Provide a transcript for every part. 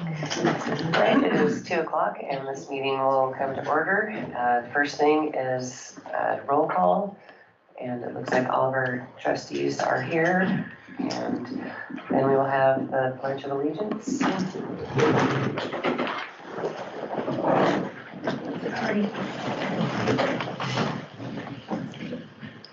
Right, it is 2 o'clock and this meeting will come to order. First thing is roll call, and it looks like all of our trustees are here. And then we will have the Pledge of Allegiance.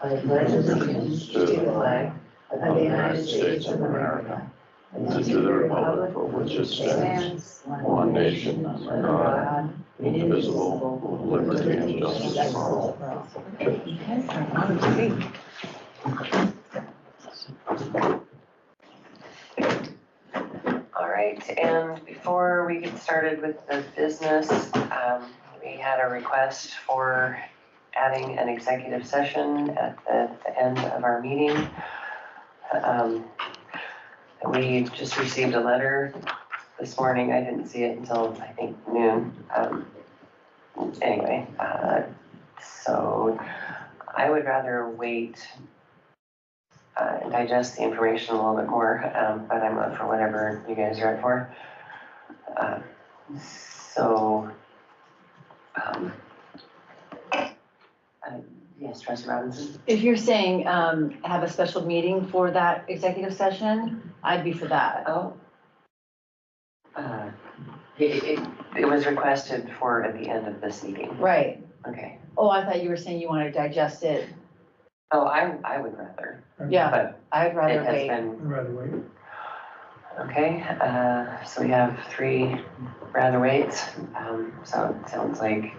I pledge allegiance to the flag of the United States of America and to the republic for which it stands, one nation, under God, indivisible, with liberty and justice for all. All right, and before we get started with the business, we had a request for adding an executive session at the end of our meeting. We just received a letter this morning. I didn't see it until I think noon. Anyway, so I would rather wait and digest the information a little bit more, but I'm up for whatever you guys are up for. Yes, Trustee Robinson. If you're saying have a special meeting for that executive session, I'd be for that. Oh. It was requested for at the end of this meeting. Right. Okay. Oh, I thought you were saying you wanted to digest it. Oh, I would rather. Yeah, But I'd rather it has wait. been. Rather wait. Okay, so we have 3 rather waits. So it sounds like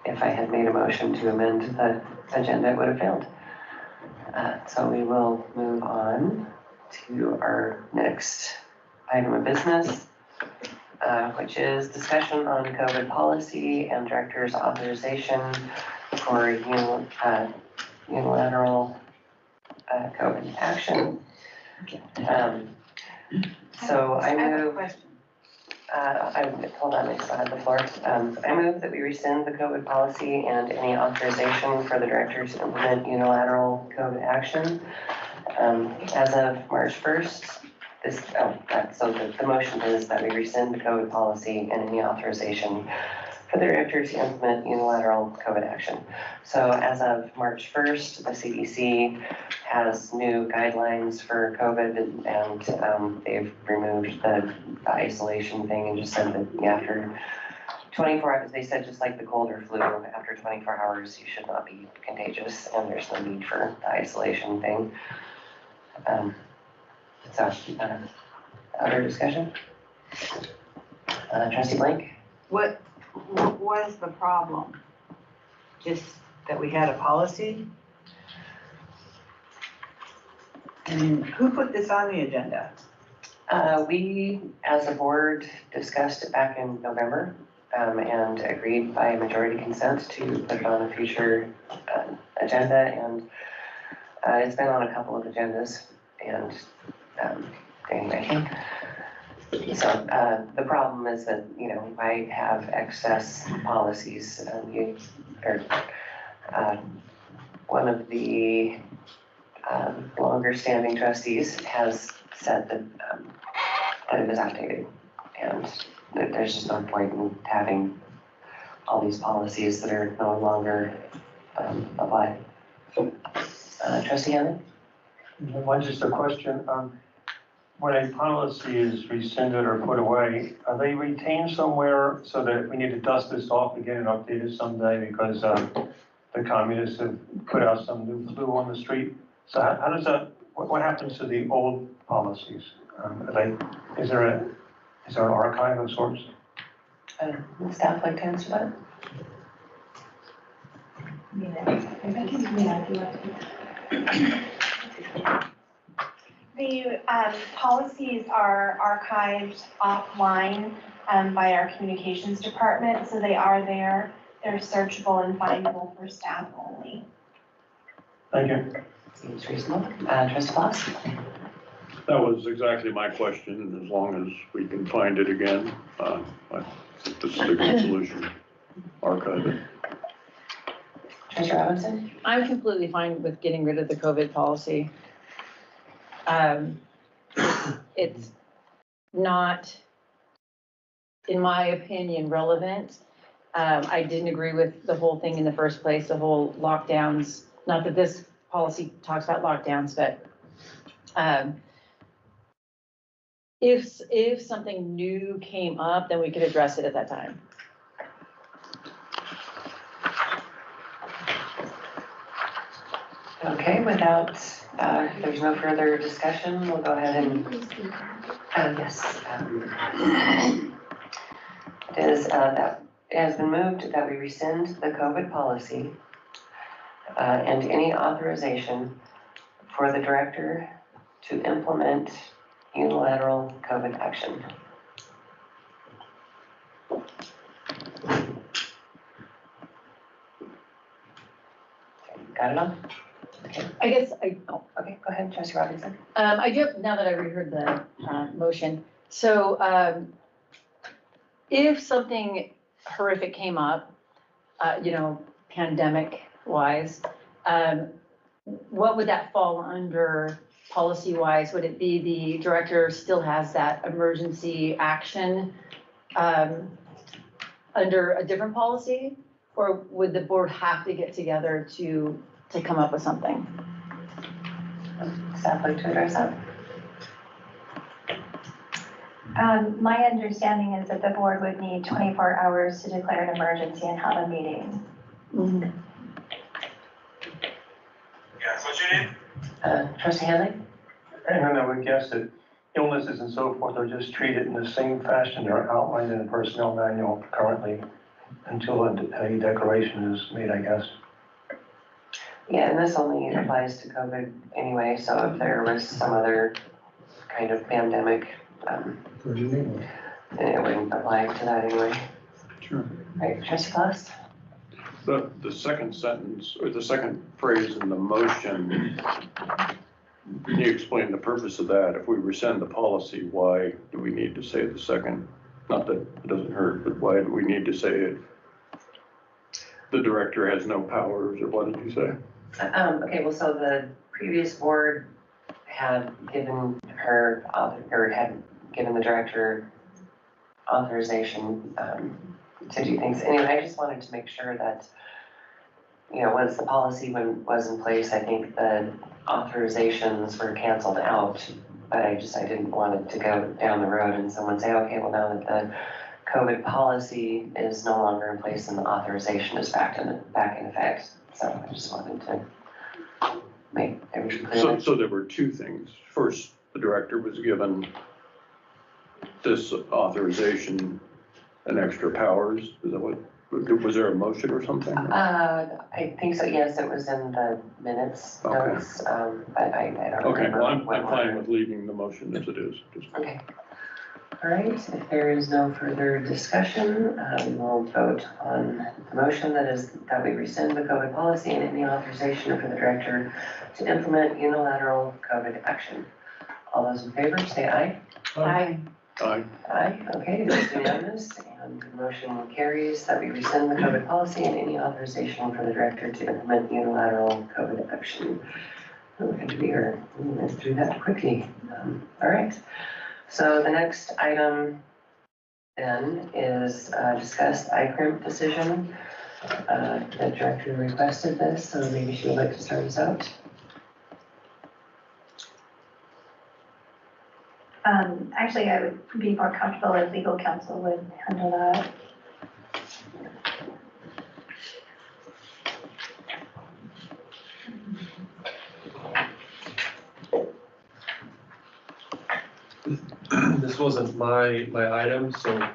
if I had made a motion to amend the agenda, it would have failed. So we will move on to our next item of business, which is discussion on COVID policy and director's authorization for unilateral COVID action. So I move. Hold on, I still have the floor. I move that we rescind the COVID policy and any authorization for the directors to implement unilateral COVID action. As of March 1st, so the motion is that we rescind the COVID policy and any authorization for the directors to implement unilateral COVID action. So as of March 1st, the CDC has new guidelines for COVID and they've removed the isolation thing and just said that after 24 hours, they said just like the cold or flu, after 24 hours, you should not be contagious and there's no need for the isolation thing. Other discussion? Trustee Blank? What was the problem? Just that we had a policy? And who put this on the agenda? We, as a board, discussed it back in November and agreed by majority consent to put it on a future agenda. And it's been on a couple of agendas. And anyway, so the problem is that, I have excess policies. One of the longer standing trustees has said that it is outdated and that there's just no point in having all these policies that are no longer applied. Trustee Hammond? Just a question. When a policy is rescinded or put away, are they retained somewhere so that we need to dust this off again and update it someday because the communists have put out some new flu on the street? So how does that, what happens to the old policies? Is there an archive of sorts? Would staff like to answer that? The policies are archived offline by our communications department, so they are there. They're searchable and findable for staff only. Thank you. Seems reasonable. Trustee Foss? That was exactly my question. As long as we can find it again, I think this is a good solution. Archive it. Treasurer Robinson? I'm completely fine with getting rid of the COVID policy. It's not in my opinion, relevant. I didn't agree with the whole thing in the first place, the whole lockdowns, not that this policy talks about lockdowns, but if something new came up, then we could address it at that time. Okay, without, if there's no further discussion, we'll go ahead and, yes. It has been moved that we rescind the COVID policy and any authorization for the director to implement unilateral COVID action. Got it all? Okay, I guess okay, go ahead, Trustee Robinson. I do, now that I reheard the motion, so if something horrific came up, pandemic wise, what would that fall under policy wise? Would it be the director still has that emergency action under a different policy? Or would the board have to get together to come up with something? Staff like to address that? My understanding is that the board would need 24 hours to declare an emergency and have a meeting. Mhm. Trustee Hanley? And I would guess that illnesses and so forth are just treated in the same fashion they're outlined in the personnel manual currently until a declaration is made, I guess. Yeah, and this only applies to COVID anyway, so if there was some other kind of pandemic, then it wouldn't apply to that anyway. Sure. Right, Trustee Claus? The second sentence, or the second phrase in the motion, can you explain the purpose of that? If we rescind the policy, why do we need to say the second? Not that it doesn't hurt, but why do we need to say it? The director has no powers, or what did you say? Okay, well, so the previous board had given her, or had given the director authorization to do things. Anyway, I just wanted to make sure that, once the policy was in place, I think the authorizations were canceled out. But I didn't want it to go down the road and someone say, okay, well, now that the COVID policy is no longer in place and the authorization is back in effect. So I just wanted to make everything clear. So there were two things. First, the director was given this authorization and extra powers. Is that what, was there a motion or something? I think so, yes, it was in the minutes Okay. notes, but I don't Okay, remember. well, I'm what fine order. with leaving the motion as it is. Just- Okay. All right, if there is no further discussion, we will vote on the motion that we rescind the COVID policy and any authorization for the director to implement unilateral COVID action. All those in favor, say aye. Aye. Aye. Aye, okay, it is unanimous, and the motion carries that we rescind the COVID policy and any authorization for the director to implement unilateral COVID action. We're going to be here, we went through that quickly. All right, so the next item then is discuss ICRIM decision. The director requested this, so maybe she would like to start us out. Actually, I would be more comfortable if legal counsel would handle that. This wasn't my item, so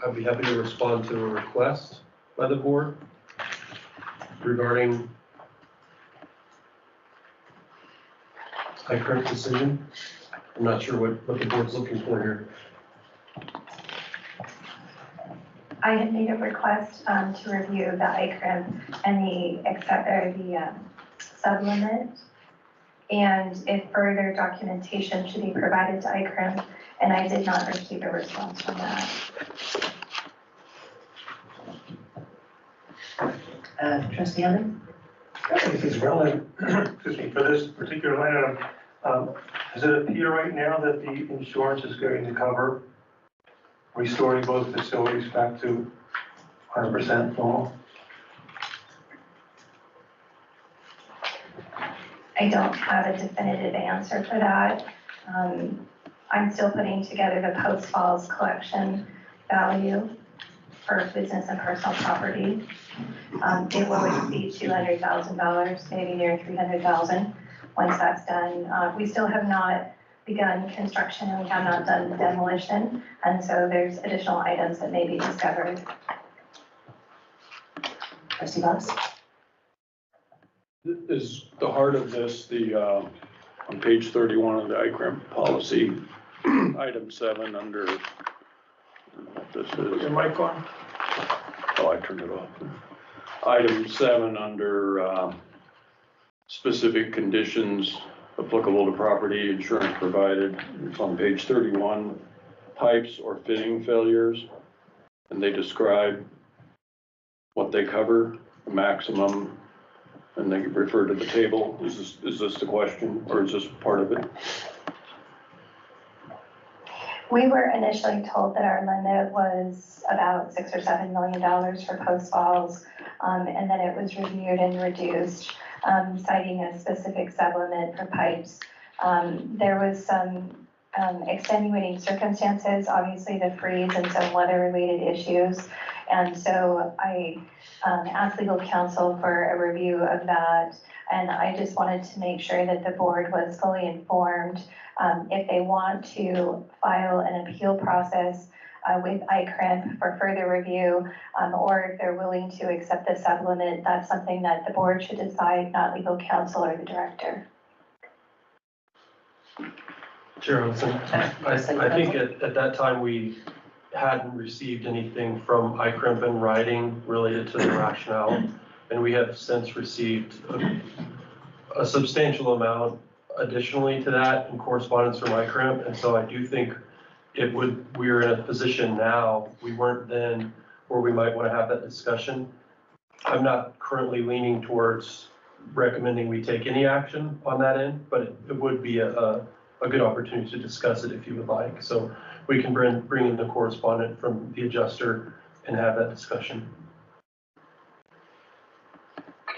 I'd be happy to respond to a request by the board regarding my current decision. I'm not sure what the board's looking for here. I had made a request to review the ICRIM and the sublimit, and if further documentation should be provided to ICRIM, and I did not receive a response from that. Trustee Allen? If it's relevant, excuse me, for this particular line item, does it appear right now that the insurance is going to cover restoring both facilities back to 100% normal? I don't have a definitive answer for that. I'm still putting together the Post Falls collection value for business and personal property. It will exceed $200,000, maybe near $300,000 once that's done. We still have not begun construction and we have not done demolition. And so there's additional items that may be discovered. Trustee Boss? Is the heart of this on page 31 of the ICRIM policy, item 7 under, this is. Put your mic on. Oh, I turned it off. Item 7 under specific conditions applicable to property insurance provided. It's on page 31, pipes or fitting failures. And they describe what they cover, the maximum, and they refer to the table. Is this the question, or is this part of it? We were initially told that our limit was about $6 or $7 million for Post Falls, and then it was reviewed and reduced, citing a specific sublimit for pipes. There was some extenuating circumstances, obviously the freeze and some weather-related issues, and so I asked legal counsel for a review of that, and I just wanted to make sure that the board was fully informed. If they want to file an appeal process with ICRIM for further review, or if they're willing to accept the sublimit, that's something that the board should decide, not legal counsel or the director. Chair Hudson, I think at that time, we hadn't received anything from ICRIM in writing related to the rationale, and we have since received a substantial amount additionally to that in correspondence from ICRIM, and so I do think we're in a position now, we weren't then, where we might want to have that discussion. I'm not currently leaning towards recommending we take any action on that end, but it would be a good opportunity to discuss it if you would like. So we can bring in the correspondent from the adjuster and have that discussion.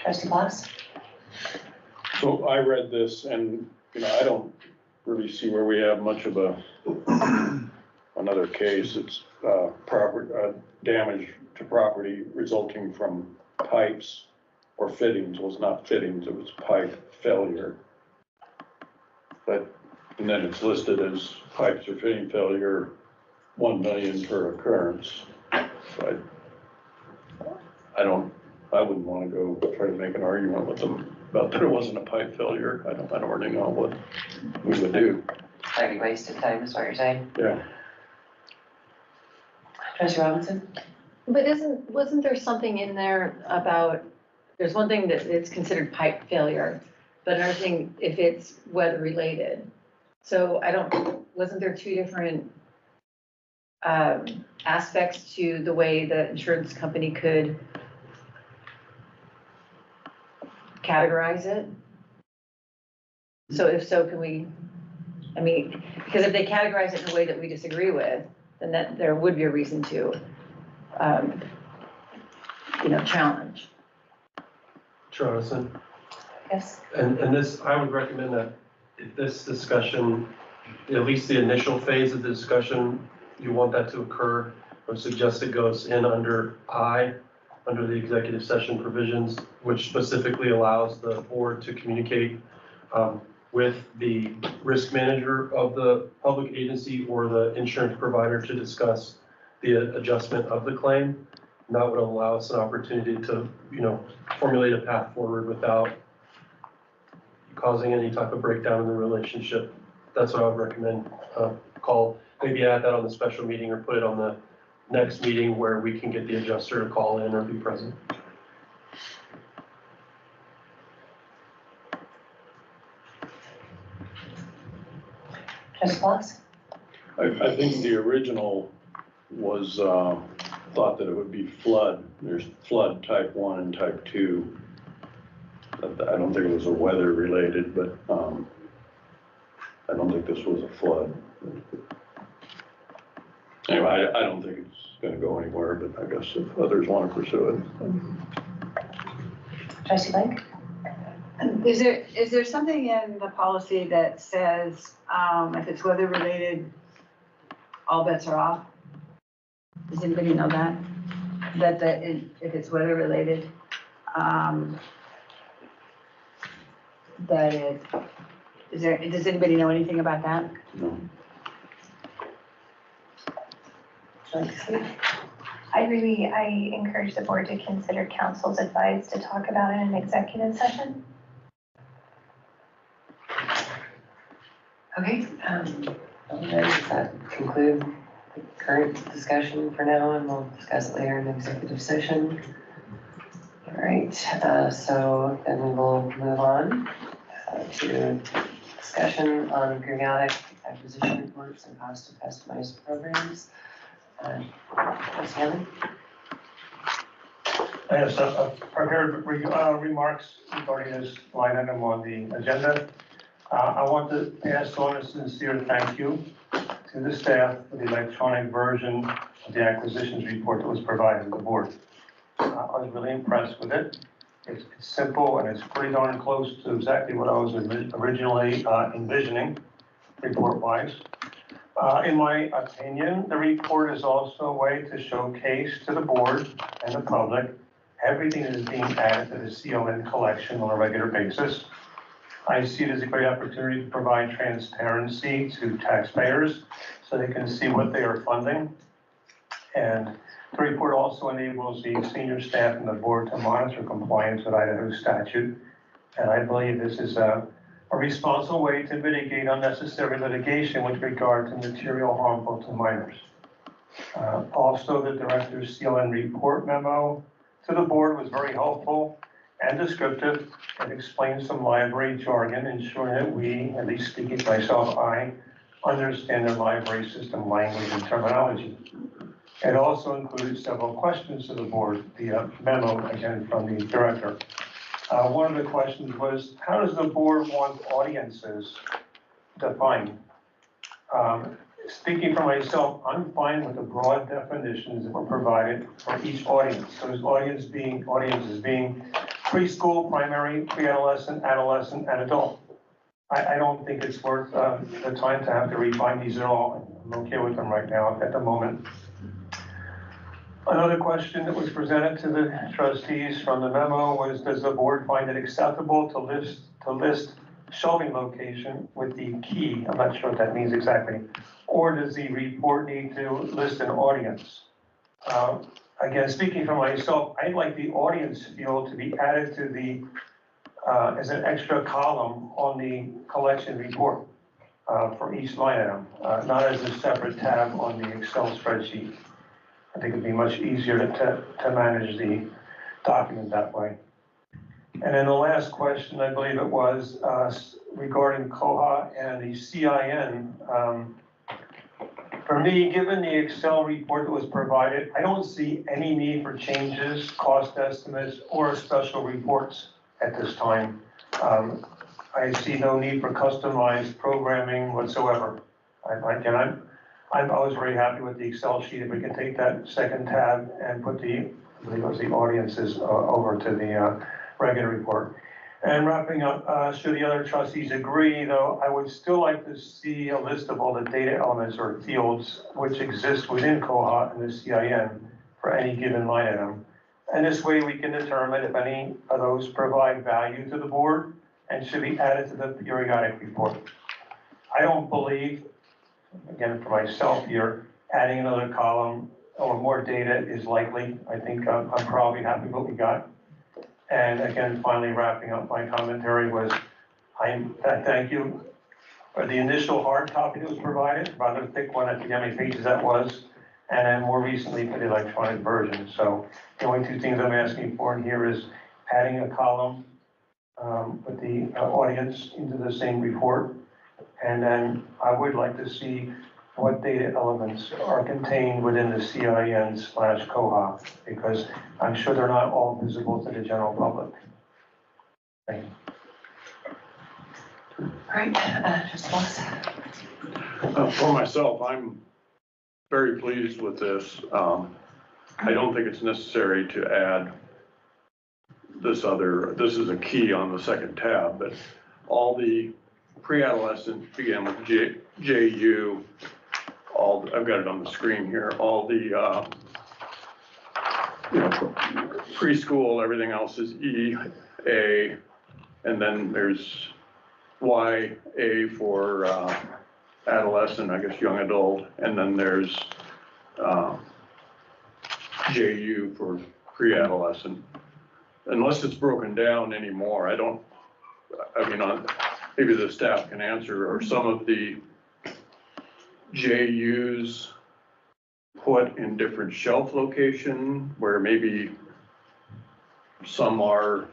Trustee Boss? So I read this and, I don't really see where we have much of another case. It's damage to property resulting from pipes or fittings. Well, it's not fittings, it was pipe failure. And then it's listed as pipes or fitting failure, 1 million per occurrence. So I wouldn't want to go try to make an argument with them about that it wasn't a pipe failure. I don't really know what we would do. Might be wasted time, is what you're saying. Yeah. Trustee Robinson? But wasn't there something in there about, there's one thing that it's considered pipe failure, but another thing if it's weather related. So wasn't there two different aspects to the way the insurance company could categorize it? So if so, because if they categorize it in a way that we disagree with, then there would be a reason to, challenge. Jonathan, Yes. and this, I would recommend that if this discussion, at least the initial phase of the discussion, you want that to occur, or suggest it goes in under the executive session provisions, which specifically allows the board to communicate with the risk manager of the public agency or the insurance provider to discuss the adjustment of the claim. And that would allow us an opportunity to, formulate a path forward without causing any type of breakdown in the relationship. That's what I would recommend. Maybe add that on the special meeting or put it on the next meeting where we can get the adjuster to call in or be present. Trustee Boss? I think the original was thought that it would be flood. There's flood type 1 and type 2. I don't think it was a weather related, but I don't think this was a flood. Anyway, I don't think it's gonna go anywhere, but I guess if others wanna pursue it. Trustee Blank? Is there something in the policy that says, if it's weather related, all bets are off? Does anybody know that? If it's weather related, does anybody know anything about that? No. I encourage the board to consider council's advice to talk about it in an executive session. Okay, does that conclude the current discussion for now, and we'll discuss it later in the executive session? All right, so then we will move on to discussion on periodic acquisition reports and cost of customized programs. Trustee Hanley? I have some prepared remarks regarding this line item on the agenda. I want to pass on a sincere thank you to the staff for the electronic version of the acquisitions report that was provided to the board. I was really impressed with it. It's simple and it's pretty darn close to exactly what I was originally envisioning, report-wise. In my opinion, the report is also a way to showcase to the board and the public everything that is being added to the CON collection on a regular basis. I see it as a great opportunity to provide transparency to taxpayers so they can see what they are funding. And the report also enables the senior staff and the board to monitor compliance with Idaho statute. And I believe this is a responsible way to mitigate unnecessary litigation with regard to material harmful to minors. Also, the director's CON report memo to the board was very helpful and descriptive. It explains some library jargon, ensuring that we, at least speaking for myself, I understand the library system language and terminology. It also included several questions to the board via memo, again, from the director. One of the questions was, how does the board want audiences defined? Speaking for myself, I'm fine with the broad definitions that were provided for each audience. Those audiences being preschool, primary, pre-adolescent, adolescent, and adult. I don't think it's worth the time to have to refine these at all. I'm okay with them right now at the moment. Another question that was presented to the trustees from the memo was, does the board find it acceptable to list shelving location with the key? I'm not sure what that means exactly. Or does the report need to list an audience? Again, speaking for myself, I'd like the audience field to be added to the, as an extra column on the collection report for each line item, not as a separate tab on the Excel spreadsheet. I think it'd be much easier to manage the document that way. And then the last question, I believe it was regarding COHA and the CIN. For me, given the Excel report that was provided, I don't see any need for changes, cost estimates, or special reports at this time. I see no need for customized programming whatsoever. I was very happy with the Excel sheet. If we can take that second tab and put I believe it was the audiences over to the regular report. And wrapping up, should the other trustees agree, though, I would still like to see a list of all the data elements or fields which exist within COHA and the CIN for any given line item. And this way we can determine if any of those provide value to the board and should be added to the periodic report. I don't believe, again, for myself here, adding another column or more data is likely. I think I'm probably happy with what we got. And again, finally wrapping up my commentary was, thank you for the initial hard copy that was provided, rather thick one, I forget how many pages that was, and then more recently for the electronic version. So the only two things I'm asking for in here is adding a column with the audience into the same report. And then I would like to see what data elements are contained within the CIN/COHA, because I'm sure they're not all visible to the general public. Thank you. All right, just Wallace. For myself, I'm very pleased with this. I don't think it's necessary to add this is a key on the second tab, but all the pre-adolescent begin with JU, I've got it on the screen here, all the, preschool, everything else is E, A, and then there's YA for adolescent, I guess young adult, and then there's JU for pre-adolescent. Unless it's broken down anymore, maybe the staff can answer, or some of the JUs put in different shelf location where maybe some are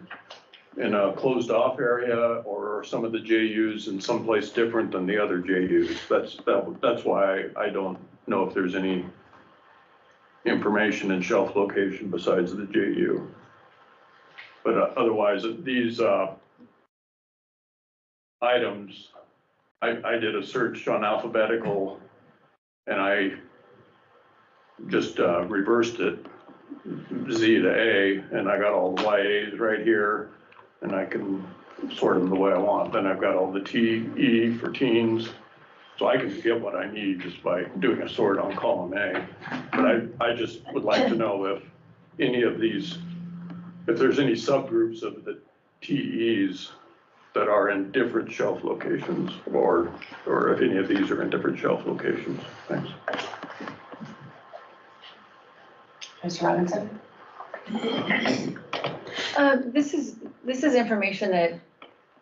in a closed off area, or some of the JUs in someplace different than the other JUs. That's why I don't know if there's any information in shelf location besides the JU. But otherwise, these items, I did a search on alphabetical, and I just reversed it, Z to A, and I got all the YAs right here, and I can sort them the way I want. Then I've got all the TE for teens, so I can get what I need just by doing a sort on column A. But I just would like to know if any of these, if there's any subgroups of the TEs that are in different shelf locations, or if any of these are in different shelf locations. Thanks. Mr. Robinson? This is information that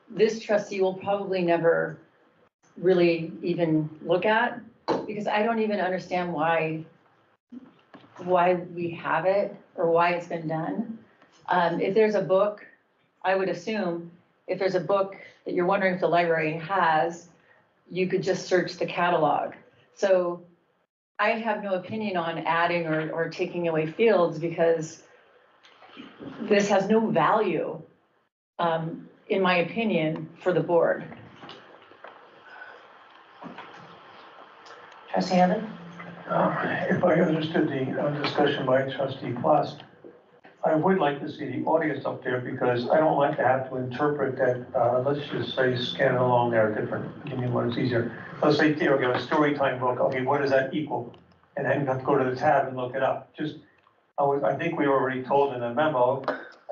this trustee will probably never really even look at, because I don't even understand why we have it or why it's been done. If there's a book, I would assume if there's a book that you're wondering if the library has, you could just search the catalog. So I have no opinion on adding or taking away fields, because this has no value, in my opinion, for the board. Trustee Hammond? If I understood the discussion by trustee Plus, I would like to see the audience up there, because I don't like to have to interpret that, let's just say scan along there different, give me one that's easier. Let's say, here we go, a story time book, okay, what does that equal? And then you have to go to the tab and look it up. I think we were already told in a memo,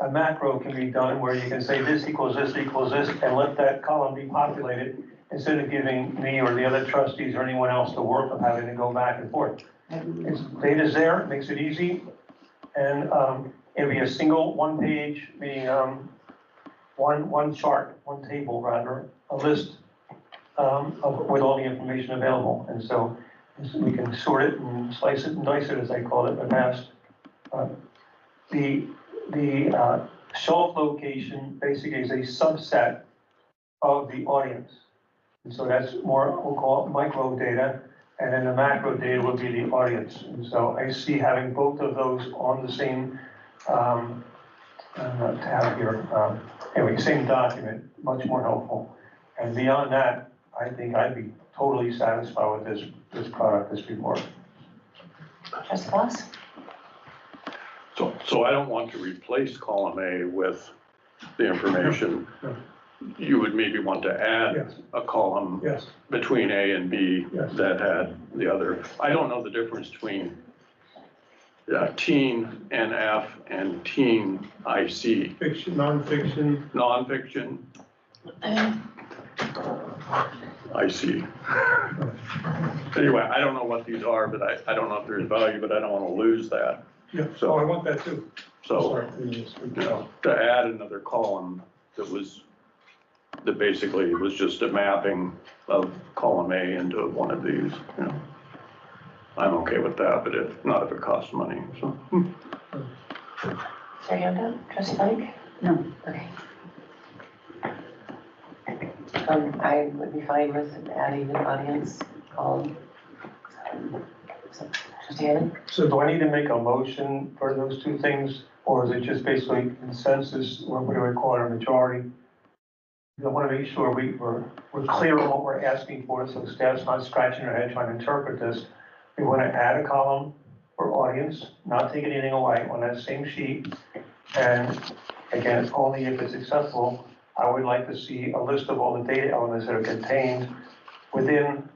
a macro can be done where you can say this equals this, and let that column be populated, instead of giving me or the other trustees or anyone else the work of having to go back and forth. Data's there, it makes it easy, and it'll be a single one page, meaning one chart, one table rather, a list with all the information available. And so we can sort it and slice it and dice it, as they call it in the past. The shelf location basically is a subset of the audience. And so that's more, we'll call it micro data, and then the macro data will be the audience. And so I see having both of those on the same tab here, anyway, same document, much more helpful. And beyond that, I think I'd be totally satisfied with this product, this report. Trustee Claus? So I don't want to replace column A with the information. You would maybe want to add Yes. a column Yes. between A and B Yes. that had the other. I don't know the difference between teen NF and teen IC. Fiction, nonfiction. Nonfiction. I see. Anyway, I don't know what these are, but I don't know if there's value, but I don't want to lose that. Yeah, So- I want that too. So, Sorry. to add another column that basically was just a mapping of column A into one of these, I'm okay with that, but not if it costs money, so. Is there a hand up? Trustee Blake? No. Okay. I would be fine with adding an audience column. So, Trustee Hammond? So do I need to make a motion for those two things, or is it just basically consensus, or what do we call it, a majority? I want to make sure we're clear on what we're asking for, so staff's not scratching their head trying to interpret this. We want to add a column for audience, not take anything away on that same sheet. And again, only if it's acceptable, I would like to see a list of all the data elements that are contained within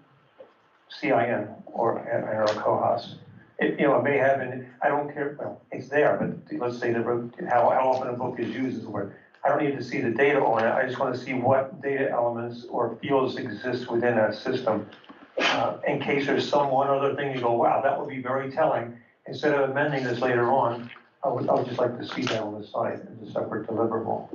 CIN or Cohos. It may have, I don't care, well, it's there, but let's say how often a book is used is the word. I don't need to see the data on it, I just want to see what data elements or fields exist within that system. In case there's some one other thing you go, wow, that would be very telling. Instead of amending this later on, I would just like to see that on the side as a separate deliverable.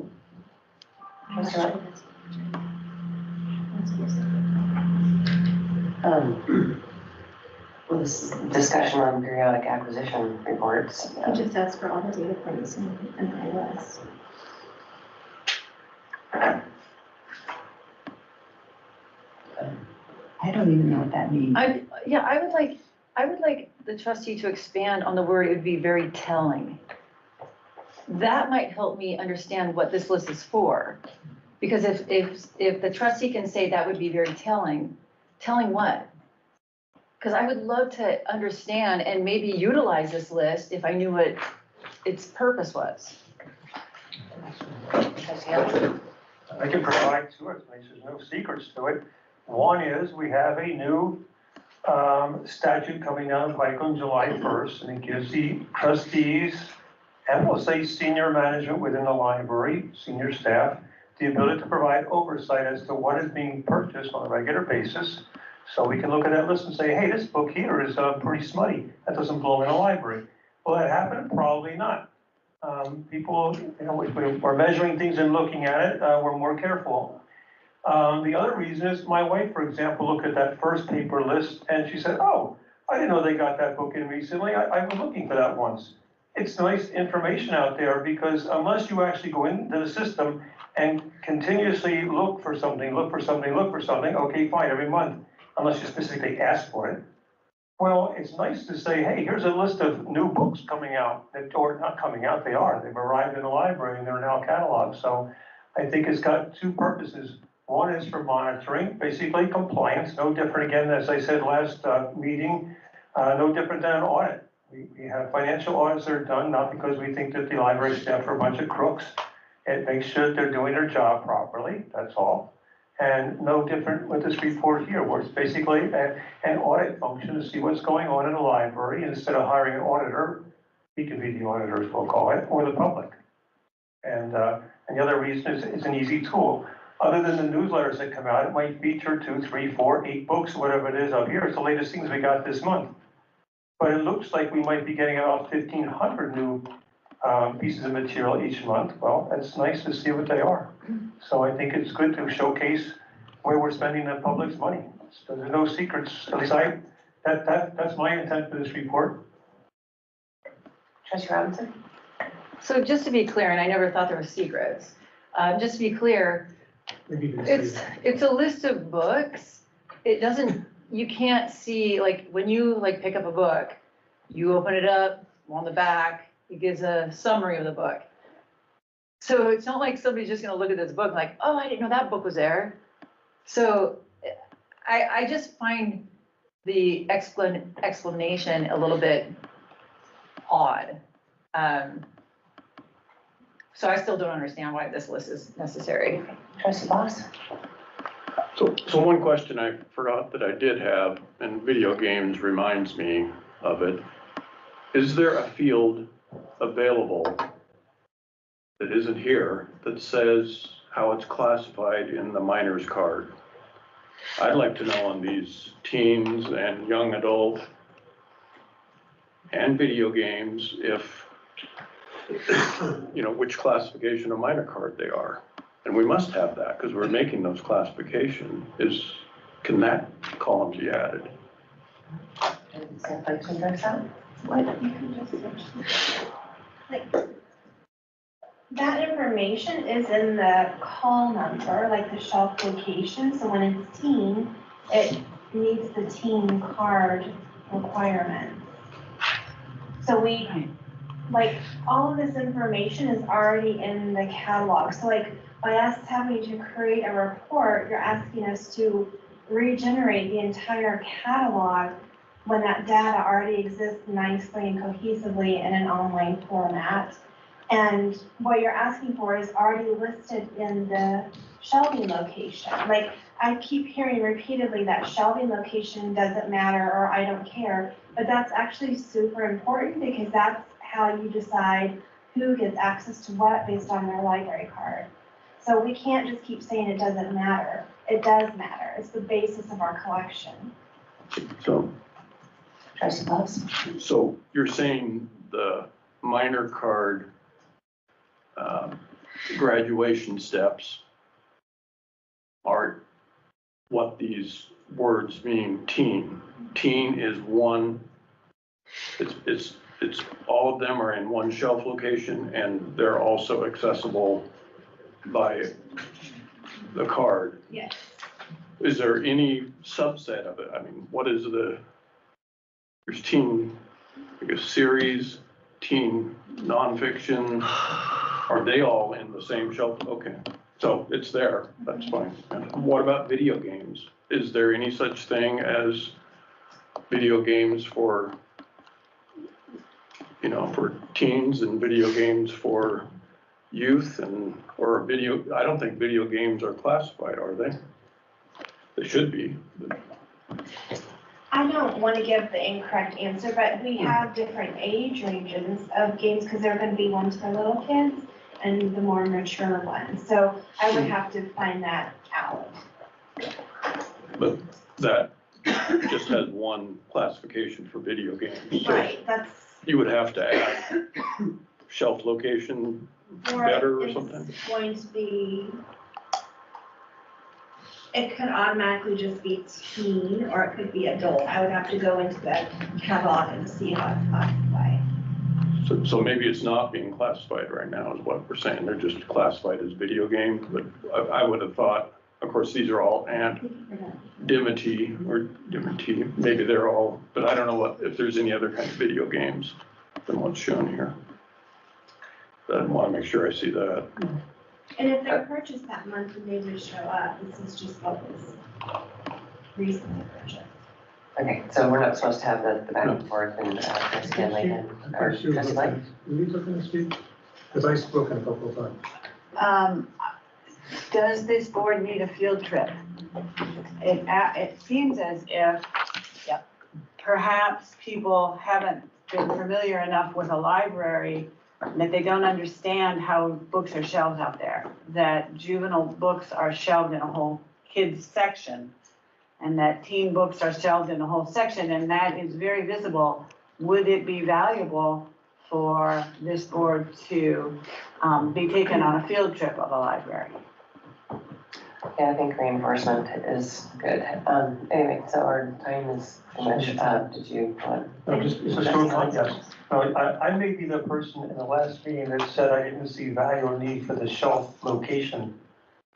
Well, this is discussion on periodic acquisition reports. You just asked for all the data points in iOS. I don't even know what that means. I would like the trustee to expand on the word, it would be very telling. That might help me understand what this list is for. Because if the trustee can say that would be very telling, telling what? Because I would love to understand and maybe utilize this list if I knew what its purpose was. I can provide two explanations, there's no secrets to it. One is we have a new statute coming down the pike on July 1st, and it gives the trustees, and we'll say senior management within the library, senior staff, the ability to provide oversight as to what is being purchased on a regular basis. So we can look at that list and say, hey, this book here is pretty smutty. That doesn't belong in a library. Will that happen? Probably not. People, we're measuring things and looking at it, we're more careful. The other reason is my wife, for example, looked at that first paper list and she said, oh, I didn't know they got that book in recently. I was looking for that once. It's nice information out there because unless you actually go into the system and continuously look for something, okay, fine, every month, unless you specifically ask for it. Well, it's nice to say, hey, here's a list of new books coming out, or not coming out, they are. They've arrived in the library and they're now cataloged. So I think it's got two purposes. One is for monitoring, basically compliance, no different again, as I said last meeting, no different than an audit. We have financial audits that are done, not because we think that the library staff are a bunch of crooks. It makes sure that they're doing their job properly, that's all. And no different with this report here, where it's basically an audit function to see what's going on in the library. And instead of hiring an auditor, he can be the auditor, as we'll call it, or the public. And the other reason is it's an easy tool. Other than the newsletters that come out, it might feature 2, 3, 4, 8 books, whatever it is up here. It's the latest things we got this month. But it looks like we might be getting about 1,500 new pieces of material each month. Well, it's nice to see what they are. So I think it's good to showcase where we're spending the public's money. So there's no secrets, at least that's my intent for this report. Trustee Robinson? So just to be clear, and I never thought there were secrets, just to be clear, it's a list of books. It doesn't, you can't see, like when you pick up a book, you open it up, on the back, it gives a summary of the book. So it's not like somebody's just gonna look at this book like, oh, I didn't know that book was there. So I just find the explanation a little bit odd. So I still don't understand why this list is necessary. Trustee Boss? So one question I forgot that I did have, and video games reminds me of it. Is there a field available that isn't here that says how it's classified in the minor's card? I'd like to know on these teens and young adult and video games if, which classification of minor card they are. And we must have that because we're making those classification. Can that column be added? That information is in the call number, like the shelf location, so when it's teen, it meets the teen card requirements. So all of this information is already in the catalog, so by us having to create a report, you're asking us to regenerate the entire catalog when that data already exists nicely and cohesively in an online format. And what you're asking for is already listed in the shelving location. Like, I keep hearing repeatedly that shelving location doesn't matter or I don't care, but that's actually super important because that's how you decide who gets access to what based on their library card. So we can't just keep saying it doesn't matter. It does matter. It's the basis of our collection. So, Trustee Bobs? so you're saying the minor card graduation steps are what these words mean, teen. Teen is one, it's all of them are in one shelf location and they're also accessible by the card. Yes. Is there any subset of it? I mean, what is there's teen, I guess, series, teen nonfiction, are they all in the same shelf? Okay, so it's there, that's fine. What about video games? Is there any such thing as video games for, for teens and video games for youth or I don't think video games are classified, are they? They should be. I don't want to give the incorrect answer, but we have different age ranges of games because there are going to be ones for little kids and the more mature ones. So I would have to find that out. But that just has one classification for video games. So Right, that's. you would have to add shelf location better or something? It's going to be, it could automatically just be teen or it could be adult. I would have to go into the catalog and see how it's classified. So maybe it's not being classified right now is what we're saying. They're just classified as video games, but I would have thought, of course, these are all Dimity, maybe they're all, but I don't know if there's any other kind of video games than what's shown here. But I want to make sure I see that. And if they're purchased that month, then they would show up. This is just what was recently purchased. Okay, so we're not supposed to have the back and forth and Trustee Henley and, or Trustee Blake? Will you looking to speak? Because I've spoken a couple of times. Does this board need a field trip? It seems as if perhaps people haven't been familiar enough with a library that they don't understand how books are shelved out there, that juvenile books are shelved in a whole kids section, and that teen books are shelved in a whole section, and that is very visible. Would it be valuable for this board to be taken on a field trip of a library? Yeah, I think reinforcement is good. Anyway, so our time is finished. Did you want? No, just a short one, yes. No, I may be the person in the last meeting that said I didn't see value or need for the shelf location.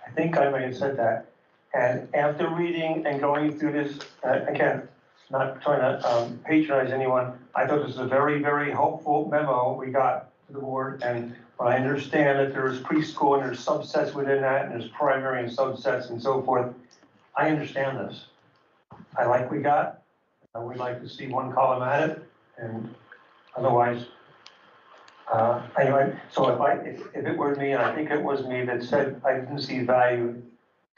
I think I may have said that. And after reading and going through this, again, not trying to patronize anyone, I thought this was a very, very helpful memo we got to the board. And I understand that there's preschool and there's subsets within that, and there's primary and subsets and so forth. I understand this. I like what we got. I would like to see one column at it, and otherwise, anyway, so if it were me, and I think it was me that said I didn't see value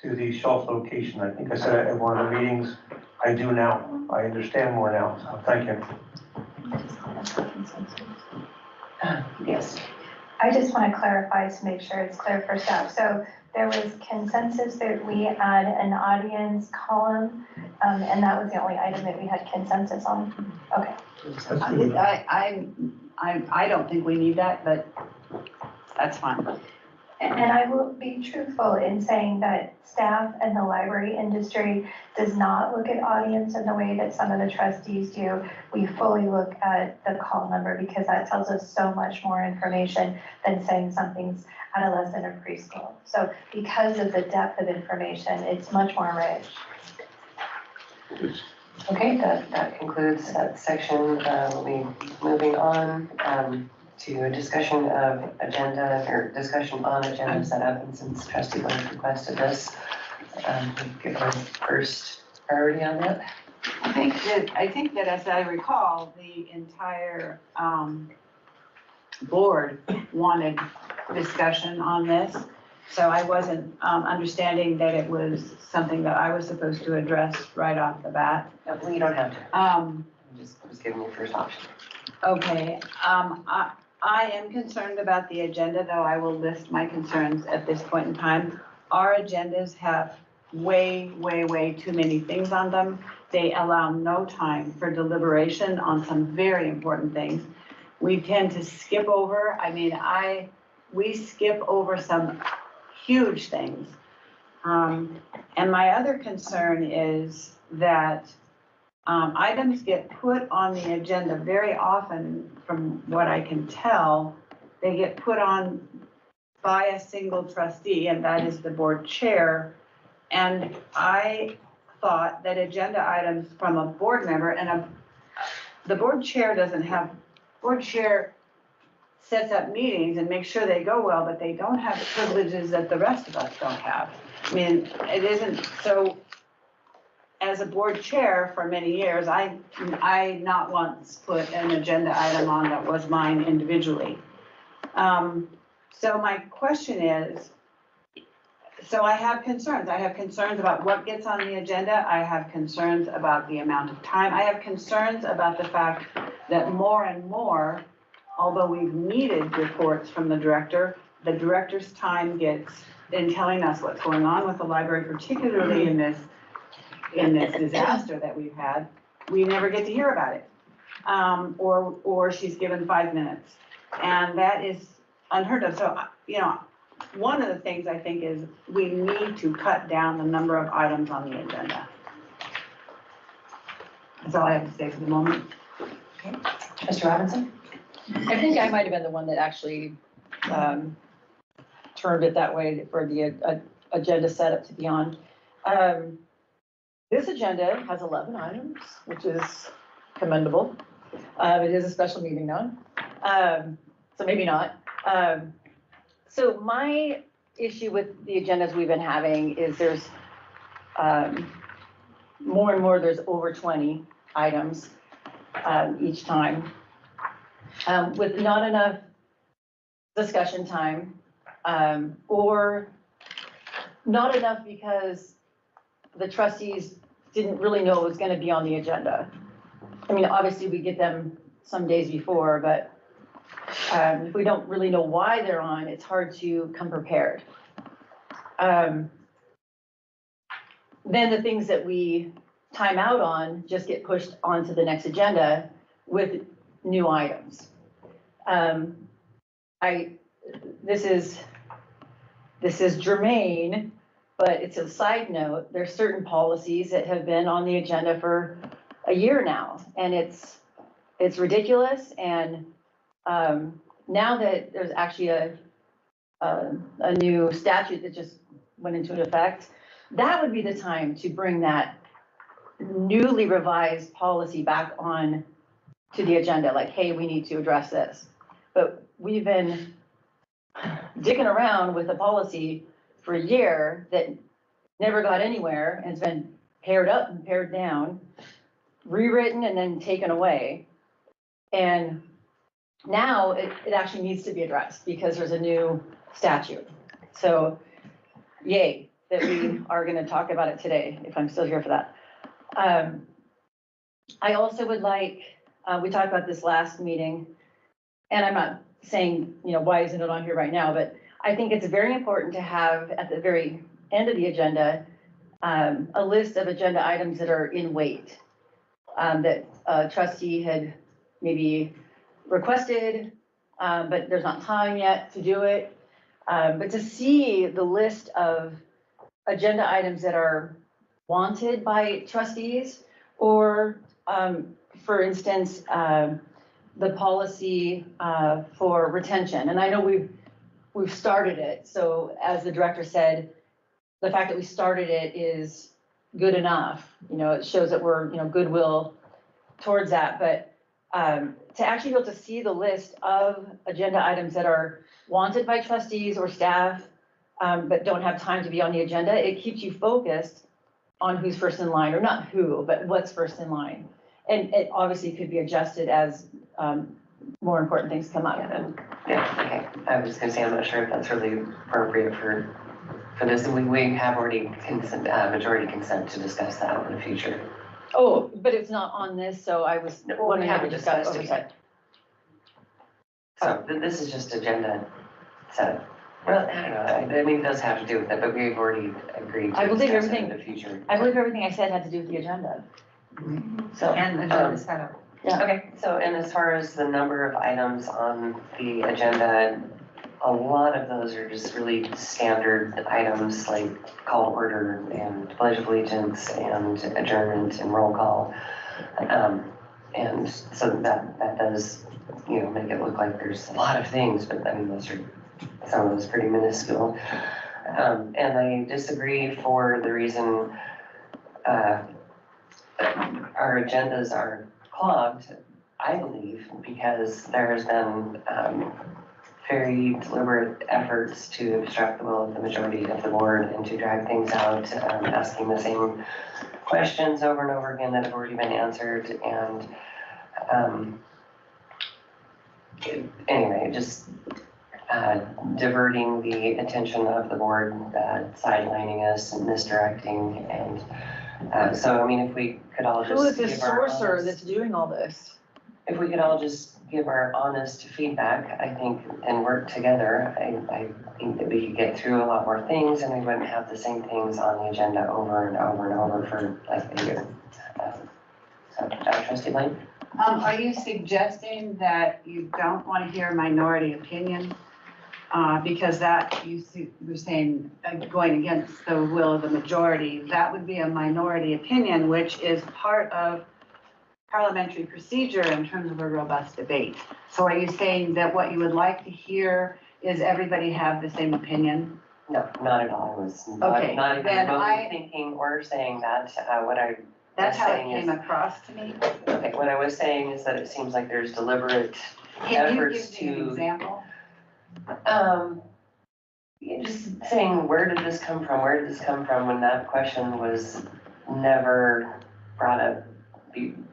to the shelf location, I think I said it at one of the meetings, I do now. I understand more now, so thank you. Yes. I just want to clarify to make sure it's clear for staff. So there was consensus that we add an audience column, and that was the only item that we had consensus on. Okay. I don't think we need that, but that's fine. And I will be truthful in saying that staff and the library industry does not look at audience in the way that some of the trustees do. We fully look at the call number because that tells us so much more information than saying something's adolescent or preschool. So because of the depth of information, it's much more rich. Okay, that concludes that section. We'll be moving on to a discussion of agenda or discussion on agenda setup. And since Trustee Blake requested this, give our first priority on that. I think that as I recall, the entire, board wanted discussion on this. So I wasn't, understanding that it was something that I was supposed to address right off the bat. No, well, you don't have to. Um, I'm just giving you first option. okay, I am concerned about the agenda, though I will list my concerns at this point in time. Our agendas have way, way, way too many things on them. They allow no time for deliberation on some very important things. We tend to skip over, we skip over some huge things. And my other concern is that items get put on the agenda very often, from what I can tell, they get put on by a single trustee, and that is the board chair. And I thought that agenda items from a board member the board chair board chair sets up meetings and makes sure they go well, but they don't have privileges that the rest of us don't have. I mean, it isn't, so as a board chair for many years, I not once put an agenda item on that was mine individually. So my question is, so I have concerns. I have concerns about what gets on the agenda. I have concerns about the amount of time. I have concerns about the fact that more and more, although we've needed reports from the director's time gets in telling us what's going on with the library, particularly in this disaster that we've had. We never get to hear about it. Or she's given 5 minutes. And that is unheard of. So, one of the things I think is we need to cut down the number of items on the agenda. That's all I have to say for the moment. Mr. Robinson? I think I might have been the one that actually turned it that way for the agenda setup to be on. This agenda has 11 items, which is commendable. It is a special meeting now, so maybe not. So my issue with the agendas we've been having is there's more and more, there's over 20 items each time, with not enough discussion time, or not enough because the trustees didn't really know it was going to be on the agenda. I mean, obviously we get them some days before, but if we don't really know why they're on, it's hard to come prepared. Then the things that we time out on just get pushed onto the next agenda with new items. This is germane, but it's a side note. There's certain policies that have been on the agenda for a year now, and it's ridiculous. And now that there's actually a new statute that just went into effect, that would be the time to bring that newly revised policy back on to the agenda. Like, hey, we need to address this. But we've been digging around with a policy for a year that never got anywhere, and it's been pared up and pared down, rewritten and then taken away. And now it actually needs to be addressed because there's a new statute. So yay that we are going to talk about it today, if I'm still here for that. I also would like, we talked about this last meeting, and I'm not saying, why isn't it on here right now, but I think it's very important to have at the very end of the agenda, a list of agenda items that are in wait, that a trustee had maybe requested, but there's not time yet to do it. But to see the list of agenda items that are wanted by trustees, or for instance, the policy for retention. And I know we've started it. So as the director said, the fact that we started it is good enough. It shows that we're, goodwill towards that. But to actually be able to see the list of agenda items that are wanted by trustees or staff, but don't have time to be on the agenda, it keeps you focused on who's first in line, or not who, but what's first in line. And it obviously could be adjusted as more important things come up. Yeah, okay, I was gonna say, I'm not sure if that's really appropriate for this, we have already consent, majority consent to discuss that in the future. Oh, but it's not on this, so I was No, we wondering how we haven't discussed discussed it oversight. So this is just agenda setup. Well, I don't know, I mean, it does have to do with it, but we've already agreed I to believe discuss it everything- in the future. I believe everything I said had to do with the agenda. So, And the agenda setup. Okay, so, and as far as the number of items on the agenda, a lot of those are just really standard items like call to order and pledge of allegiance and adjournment and roll call. And so that does, make it look like there's a lot of things, but I mean, those are, some of those pretty minuscule. And I disagree for the reason, our agendas are clogged, I believe, because there has been, very deliberate efforts to obstruct the will of the majority of the board and to drag things out, asking the same questions over and over again that have already been answered. And anyway, just diverting the attention of the board, sidelining us and misdirecting. And so, I mean, if we could all just who is this give our sorcerer honest- that's doing all this? If we could all just give our honest feedback, I think, and work together, I think that we could get through a lot more things and we wouldn't have the same things on the agenda over and over and over for like a year. So, Trustee Blaine? Are you suggesting that you don't want to hear minority opinion? Because that, you're saying, going against the will of the majority, that would be a minority opinion, which is part of parliamentary procedure in terms of a robust debate. So are you saying that what you would like to hear is everybody have the same opinion? No, not at all. I was Okay, not even then remotely thinking or saying that. That's how it saying is- came across to me. Okay, what I was saying is that it seems like there's deliberate Can you efforts give me an to, example? just saying, where did this come from? Where did this come from? When that question was never brought up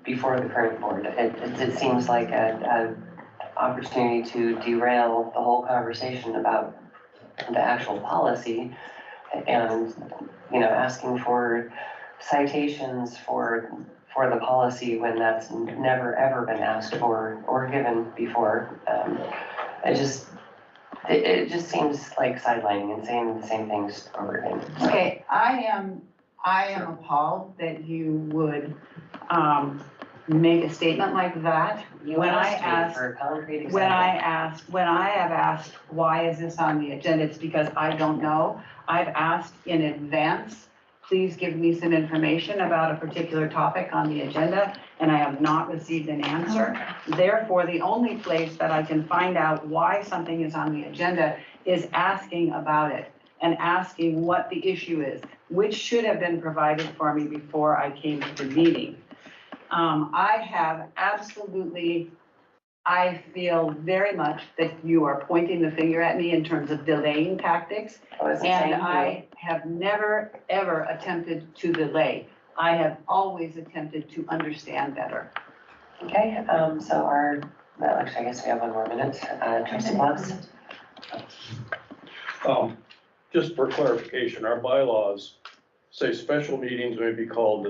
before the current board. It seems like a opportunity to derail the whole conversation about the actual policy and, asking for citations for the policy when that's never ever been asked for or given before. It just seems like sidelining and saying the same things over again. Okay, I am appalled that you would make a statement like that. You When I asked me asked- for a concrete example. When I have asked, why is this on the agenda, it's because I don't know. I've asked in advance, please give me some information about a particular topic on the agenda, and I have not received an answer. Therefore, the only place that I can find out why something is on the agenda is asking about it and asking what the issue is, which should have been provided for me before I came to the meeting. I feel very much that you are pointing the finger at me in terms of delaying tactics. I wasn't saying And you. I have never, ever attempted to delay. I have always attempted to understand better. Okay, so actually, I guess we have one more minute. Trustee Fox? Just for clarification, our bylaws say special meetings may be called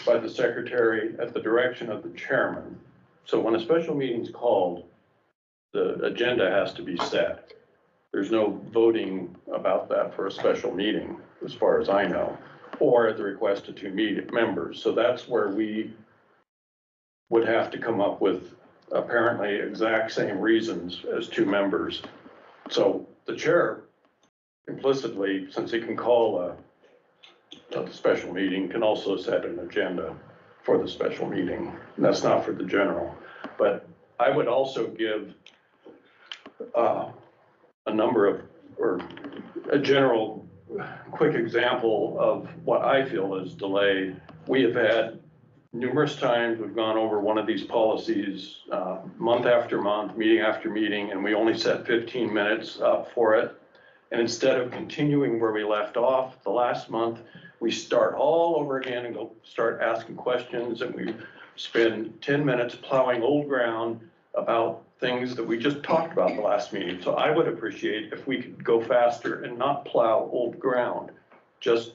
by the secretary at the direction of the chairman. So when a special meeting is called, the agenda has to be set. There's no voting about that for a special meeting, as far as I know, or at the request of two members. So that's where we would have to come up with apparently exact same reasons as two members. So the chair implicitly, since he can call a special meeting, can also set an agenda for the special meeting. And that's not for the general. But I would also give a general quick example of what I feel is delayed. We have had numerous times, we've gone over one of these policies month after month, meeting after meeting, and we only set 15 minutes up for it. And instead of continuing where we left off the last month, we start all over again and go start asking questions, and we spend 10 minutes plowing old ground about things that we just talked about the last meeting. So I would appreciate if we could go faster and not plow old ground, just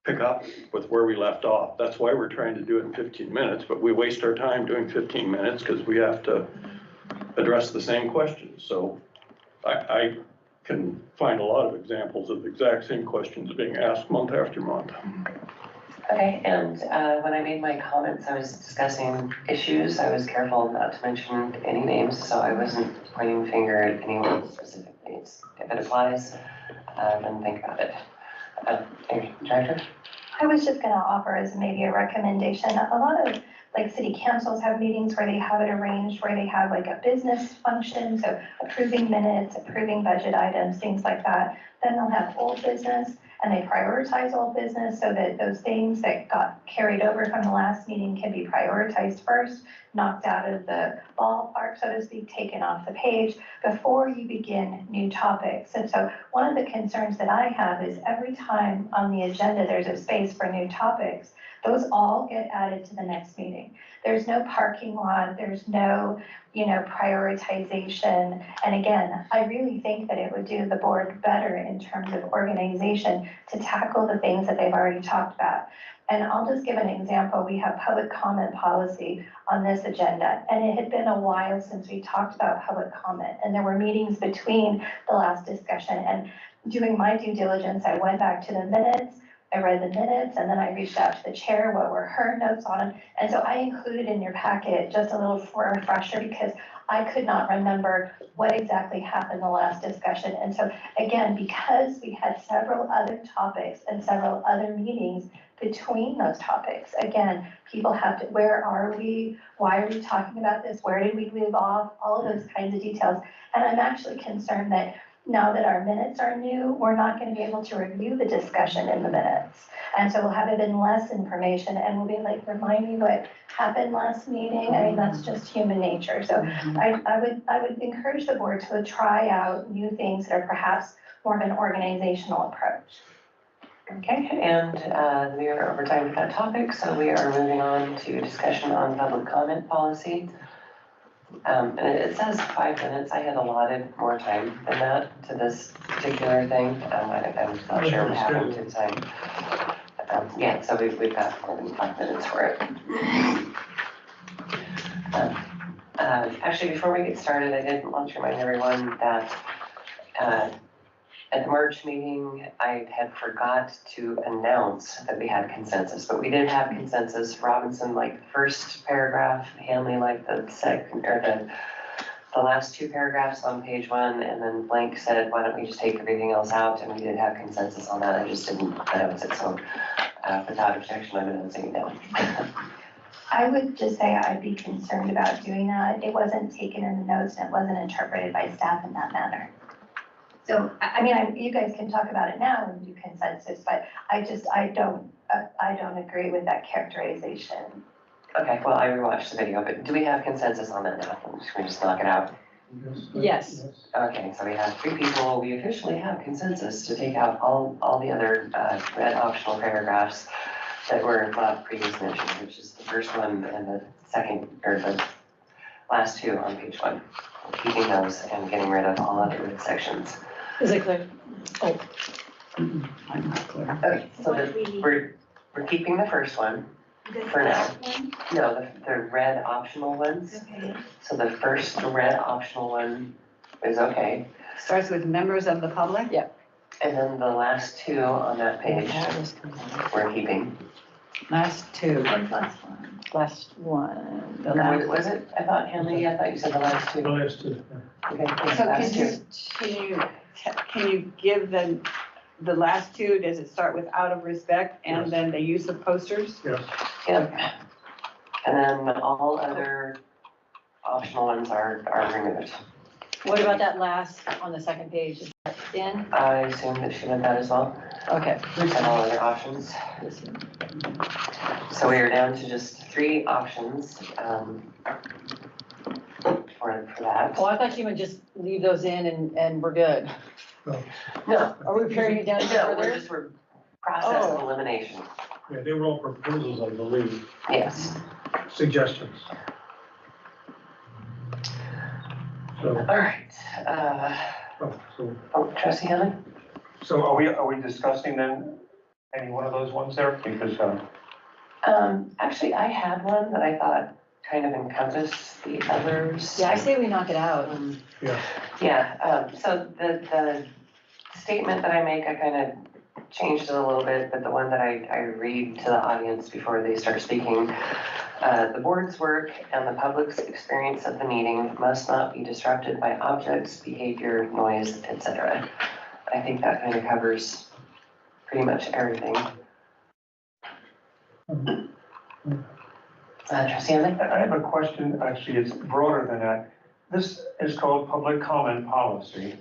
pick up with where we left off. That's why we're trying to do it in 15 minutes, but we waste our time doing 15 minutes because we have to address the same questions. So I can find a lot of examples of the exact same questions being asked month after month. Okay, and when I made my comments, I was discussing issues. I was careful not to mention any names, so I wasn't pointing the finger at anyone specifically. If it applies, then think about it. Director? I was just gonna offer as maybe a recommendation. A lot of like city councils have meetings where they have it arranged, where they have like a business function, so approving minutes, approving budget items, things like that. Then they'll have old business and they prioritize old business so that those things that got carried over from the last meeting can be prioritized first, knocked out of the ballpark, so to speak, taken off the page before you begin new topics. And so one of the concerns that I have is every time on the agenda there's a space for new topics, those all get added to the next meeting. There's no parking lot, there's no, prioritization. And again, I really think that it would do the board better in terms of organization to tackle the things that they've already talked about. And I'll just give an example. We have public comment policy on this agenda, and it had been a while since we talked about public comment, and there were meetings between the last discussion. And doing my due diligence, I went back to the minutes, I read the minutes, and then I reached out to the chair, what were her notes on them. And so I included in your packet just a little for a refresher because I could not remember what exactly happened the last discussion. And so again, because we had several other topics and several other meetings between those topics, again, people have to, where are we? Why are we talking about this? Where did we leave off? All of those kinds of details. And I'm actually concerned that now that our minutes are new, we're not going to be able to review the discussion in the minutes. And so we'll have even less information and we'll be like, remind me what happened last meeting. I mean, that's just human nature. So I would encourage the board to try out new things that are perhaps more of an organizational approach. Okay, and we are over time with that topic, so we are moving on to discussion on public comment policy. And it says 5 minutes. I had allotted more time than that to this particular thing. I'm not sure what happened to time. Yeah, so we've got more than 5 minutes for it. Actually, before we get started, I did want to remind everyone that at the March meeting, I had forgot to announce that we had consensus, but we did have consensus. Robinson liked the first paragraph, Hanley liked the second, or the last 2 paragraphs on page 1, and then Blank said, why don't we just take everything else out? And we did have consensus on that. I just didn't announce it, so without objection, I'm announcing it now. I would just say I'd be concerned about doing that. It wasn't taken in the notes and it wasn't interpreted by staff in that manner. So, I mean, you guys can talk about it now and do consensus, but I don't agree with that characterization. Okay, well, I rewatched the video, but do we have consensus on that now? Should we just knock it out? Yes. Okay, so we have 3 people. We officially have consensus to take out all the other red optional paragraphs that were not previously mentioned, which is the first one and the second, or the last 2 on page 1. Keeping those and getting rid of all other sections. Is it clear? Oh. I'm not clear. Okay, so we're keeping the first one for now. No, the red optional ones. Okay. So the first red optional one is okay. Starts with members of the public? Yeah. And then the last 2 on that page, we're keeping. Last 2. What's last one? Last one. The Or last. was it? I thought, Hanley, I thought you said the last 2. The last 2. Okay, So last 2. can you give the last 2, does it start with out of respect and Yes. then the use of posters? Yes. Yep. And then all other optional ones are removed. What about that last on the second page? Is that in? I assume that she meant that as well. Okay. And all other options. So we are down to just 3 options for that. Oh, I thought you would just leave those in and we're good. No, Are we paring it down no, further? we're process of Oh. elimination. Yeah, they were all proposals, I believe, Yes. suggestions. So, All right. Trustee Henley? So are we discussing then any one of those ones there? Because, Actually, I had one that I thought kind of encompassed the others. Yeah, I say we knock it out. yeah, Yeah, so the statement that I make, I kind of changed it a little bit, but the one that I read to the audience before they start speaking, the board's work and the public's experience of the meeting must not be disrupted by objects, behavior, noise, etc. I think that kind of covers pretty much everything. Trustee Henley? I have a question, actually, it's broader than that. This is called public comment policy.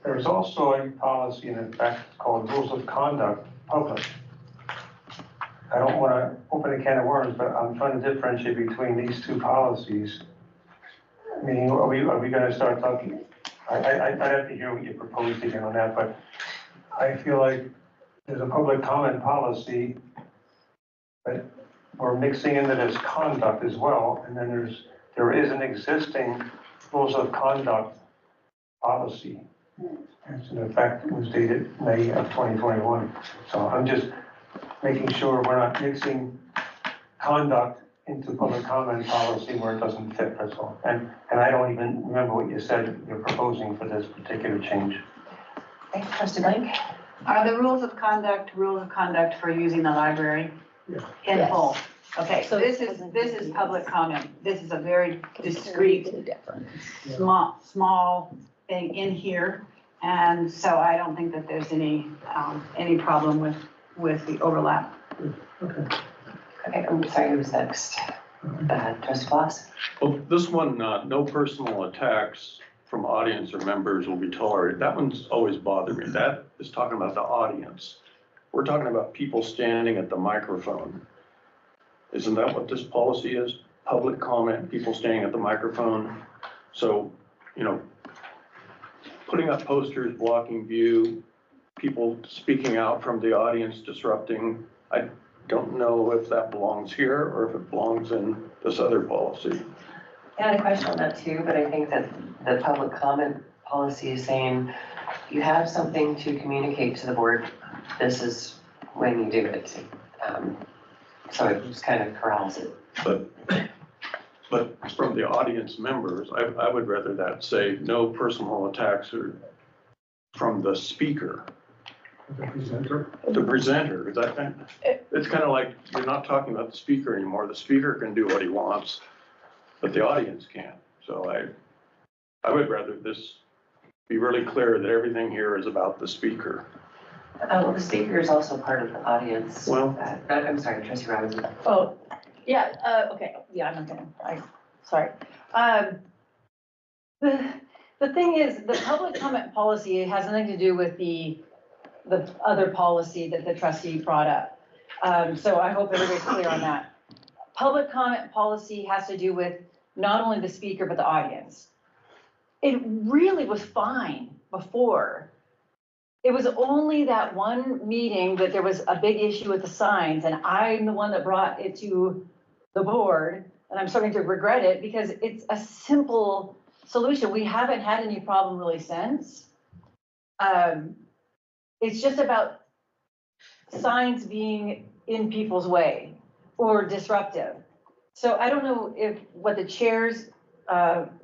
There's also a policy, in effect, called rules of conduct, public. I don't want to open a can of worms, but I'm trying to differentiate between these two policies. Meaning, are we going to start talking? I'd have to hear what you proposed again on that, but I feel like there's a public comment policy, but we're mixing into this conduct as well, and then there is an existing rules of conduct policy. It's in effect, it was dated May of 2021. So I'm just making sure we're not mixing conduct into public comment policy where it doesn't fit, that's all. And I don't even remember what you said you're proposing for this particular change. Thank you, Trustee Blank. Are the rules of conduct for using the library Yeah. in Yes. full? Okay, So- this is public comment. This is a very discreet, small thing in here. And so I don't think that there's any problem with the overlap. okay. Okay, I'm sorry, who's next? Trustee Bloss? Well, this one, no personal attacks from audience or members will be tolerated. That one's always bothered me. That is talking about the audience. We're talking about people standing at the microphone. Isn't that what this policy is? Public comment, people standing at the microphone. So, putting up posters, blocking view, people speaking out from the audience, disrupting. I don't know if that belongs here or if it belongs in this other policy. I had a question on that too, but I think that the public comment policy is saying you have something to communicate to the board. This is when you do it. So it just kind of corrals it. But from the audience members, I would rather that say no personal attacks or from the speaker, The presenter. the presenter, because I think it's kind of like you're not talking about the speaker anymore. The speaker can do what he wants, but the audience can't. So I would rather this be really clear that everything here is about the speaker. Well, the speaker is also part of the audience. Well- I'm sorry, Trustee Robinson. Oh, yeah, okay, yeah, I'm not gonna, sorry. The thing is, the public comment policy has nothing to do with the other policy that the trustee brought up. So I hope everybody's clear on that. Public comment policy has to do with not only the speaker, but the audience. It really was fine before. It was only that one meeting that there was a big issue with the signs, and I'm the one that brought it to the board, and I'm starting to regret it because it's a simple solution. We haven't had any problem really since. It's just about signs being in people's way or disruptive. So I don't know what the chair's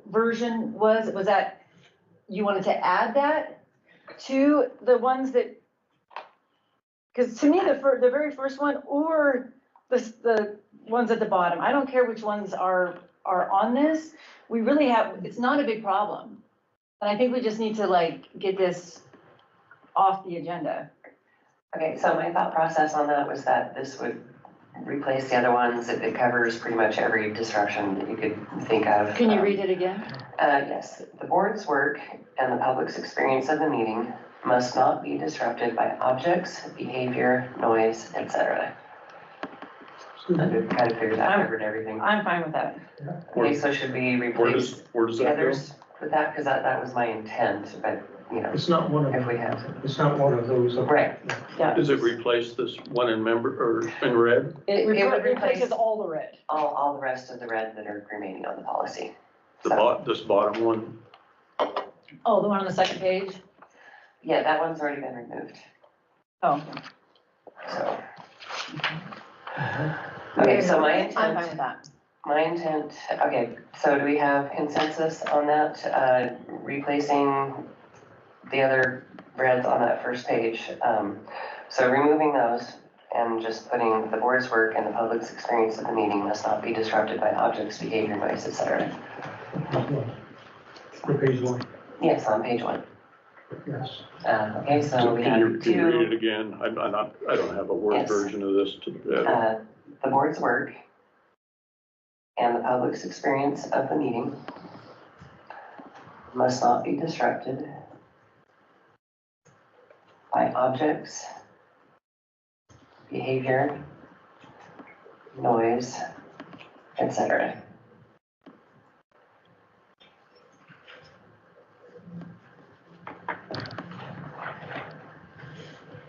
version was that you wanted to add that to the ones that, because to me, the very first one or the ones at the bottom, I don't care which ones are on this. We really have, it's not a big problem. And I think we just need to get this off the agenda. Okay, so my thought process on that was that this would replace the other ones. It covers pretty much every disruption that you could think of. Can you read it again? Yes, the board's work and the public's experience of the meeting must not be disrupted by objects, behavior, noise, etc. I kind of figured that covered everything. I'm fine with that. Okay, so should we replace Where does the that go? others with that? Because that was my intent, but you know, It's not one of, if we have to. it's not one of those. Right. Does it replace this one in member, or in red? It would Replaces replace all the red. all the rest of the red that are remaining on the policy. This bottom one? Oh, the one on the second page? Yeah, that one's already been removed, Oh. so. Okay, so my I'm fine intent, with that. okay, so do we have consensus on that, replacing the other reds on that first page? So removing those and just putting the board's work and the public's experience of the meeting must not be disrupted by objects, behavior, noise, et cetera. For page one, Yes, on page 1. yes. Okay, so we Can you have read two, it again? I don't have a word Yes. version of this to, the board's work and the public's experience of the meeting must not be disrupted by objects, behavior, noise, etc.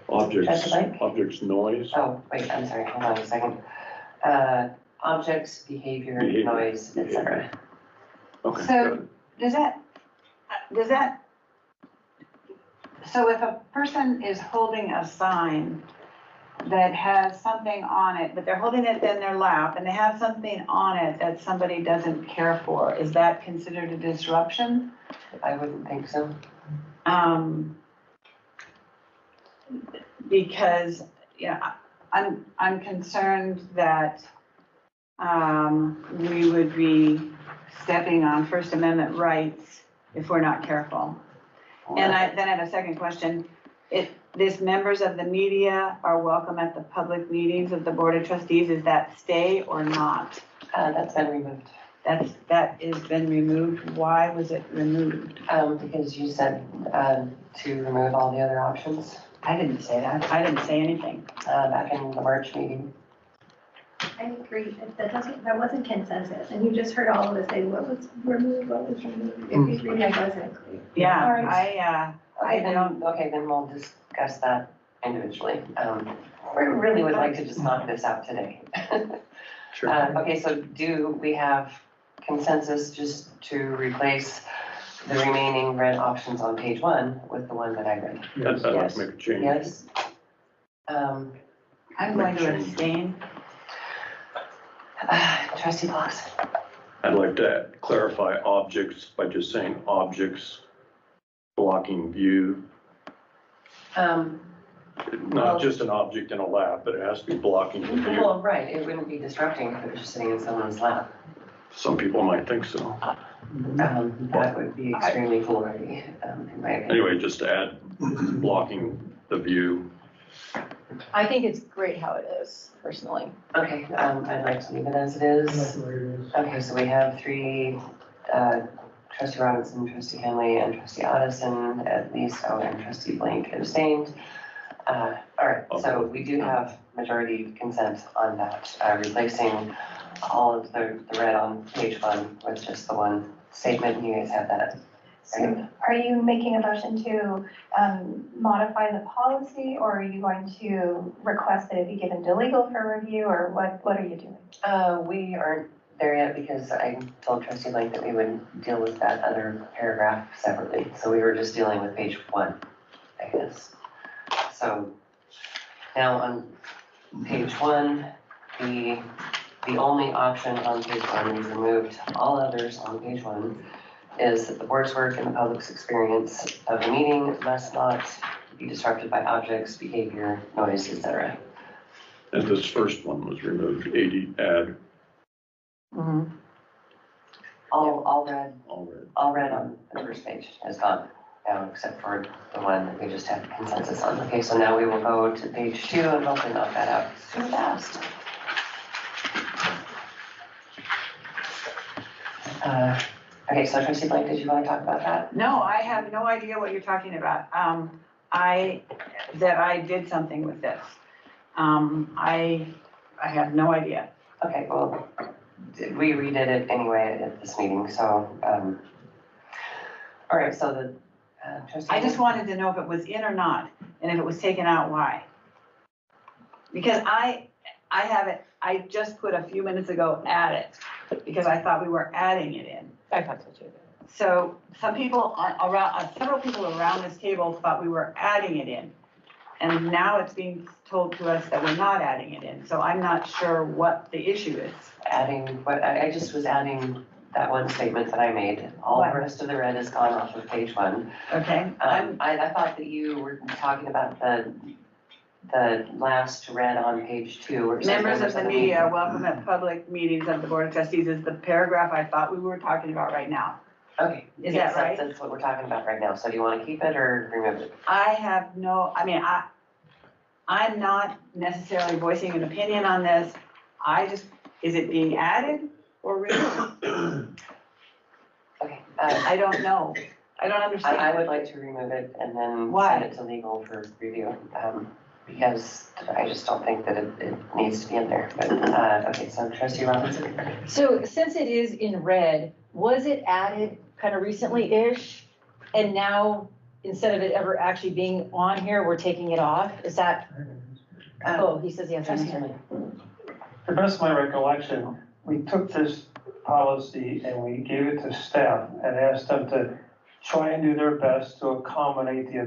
That's right. objects noise. Oh, wait, I'm sorry, hold on a second. Objects, behavior, Behavior, noise, etc. Okay, So- got it. Does that, so if a person is holding a sign that has something on it, but they're holding it in their lap and they have something on it that somebody doesn't care for, is that considered a disruption? I wouldn't think so. Because, yeah, I'm concerned that, we would be stepping on First Amendment rights if we're not careful. And then I have a second question. This members of the media are welcome at the public meetings of the Board of Trustees, is that stay or not? That's been removed. That has been removed. Why was it removed? Because you said, to remove all the other options, I didn't say that. I didn't say anything. back in the March meeting. I agree, that wasn't consensus, and you just heard all of us say what was removed, what was removed. If you read, it wasn't clear. Yeah, All right. Okay, then we'll discuss that individually. We really would like to just knock this out today. Sure. Okay, so do we have consensus just to replace the remaining red options on page 1 with the one that I read? I'd like Yes. to make a change. Yes? I'm going to abstain. Trustee Fox? I'd like to clarify objects by just saying objects blocking view. Not Well- just an object in a lap, but it has to be blocking the view. Well, right, it wouldn't be disrupting if it was just sitting in someone's lap. Some people might think so. That would be extremely foolhardy, in my opinion. Anyway, just to add blocking the view. I think it's great how it is, personally. Okay, I'd like to leave it as it That's is. the way it is. Okay, so we have 3, trustee Robinson, trustee Henley, and trustee Addison, at least, and trustee Blank abstained. All right, so we do have majority consent on that, replacing all of the red on page 1 with just the one statement. You guys have that. So are you making a motion to modify the policy, or are you going to request that it be given to legal for review, or what are you doing? We aren't there yet because I told trustee Blank that we would deal with that other paragraph separately. So we were just dealing with page 1, I guess. So now on page 1, the only option on page 1 is removed. All others on page 1 is that the board's work and the public's experience of the meeting must not be disrupted by objects, behavior, noise, etc. And this first one was removed, add All red, already. all red on the first page is gone now, except for the one that we just had consensus on. Okay, so now we will go to page 2 and hopefully knock that out too fast. Okay, so trustee Blank, did you want to talk about that? No, I have no idea what you're talking about. I did something with this. I have no idea. Okay, well, we redid it anyway at this meeting, so, all right, so Trustee I just Moore? wanted to know if it was in or not, and if it was taken out, why? Because I have it, I just put a few minutes ago add it, because I thought we were adding it in. I thought so too. So some people several people around this table thought we were adding it in. And now it's being told to us that we're not adding it in, so I'm not sure what the issue is. Adding, what, I just was adding that one statement that I made. All the What? rest of the red is gone off of page 1. Okay? I thought that you were talking about the last red on page 2. Where it says Members of the media are welcome at public meetings of the Board of Trustees is the paragraph I thought we were talking about right now. Okay. Is yes, that right? That's what we're talking about right now. So do you want to keep it or remove it? I have no, I'm not necessarily voicing an opinion on this. Is it being added or removed? Okay. I don't know. I don't understand. I would like to remove it and then Why? send it to legal for review. Because I just don't think that it needs to be in there. But, okay, so Trustee Robinson? So since it is in red, was it added kind of recently-ish? And now, instead of it ever actually being on here, we're taking it off? Is that, oh, he says yes. Trustee Turley? The best of my recollection, we took this policy and we gave it to staff and asked them to try and do their best to accommodate the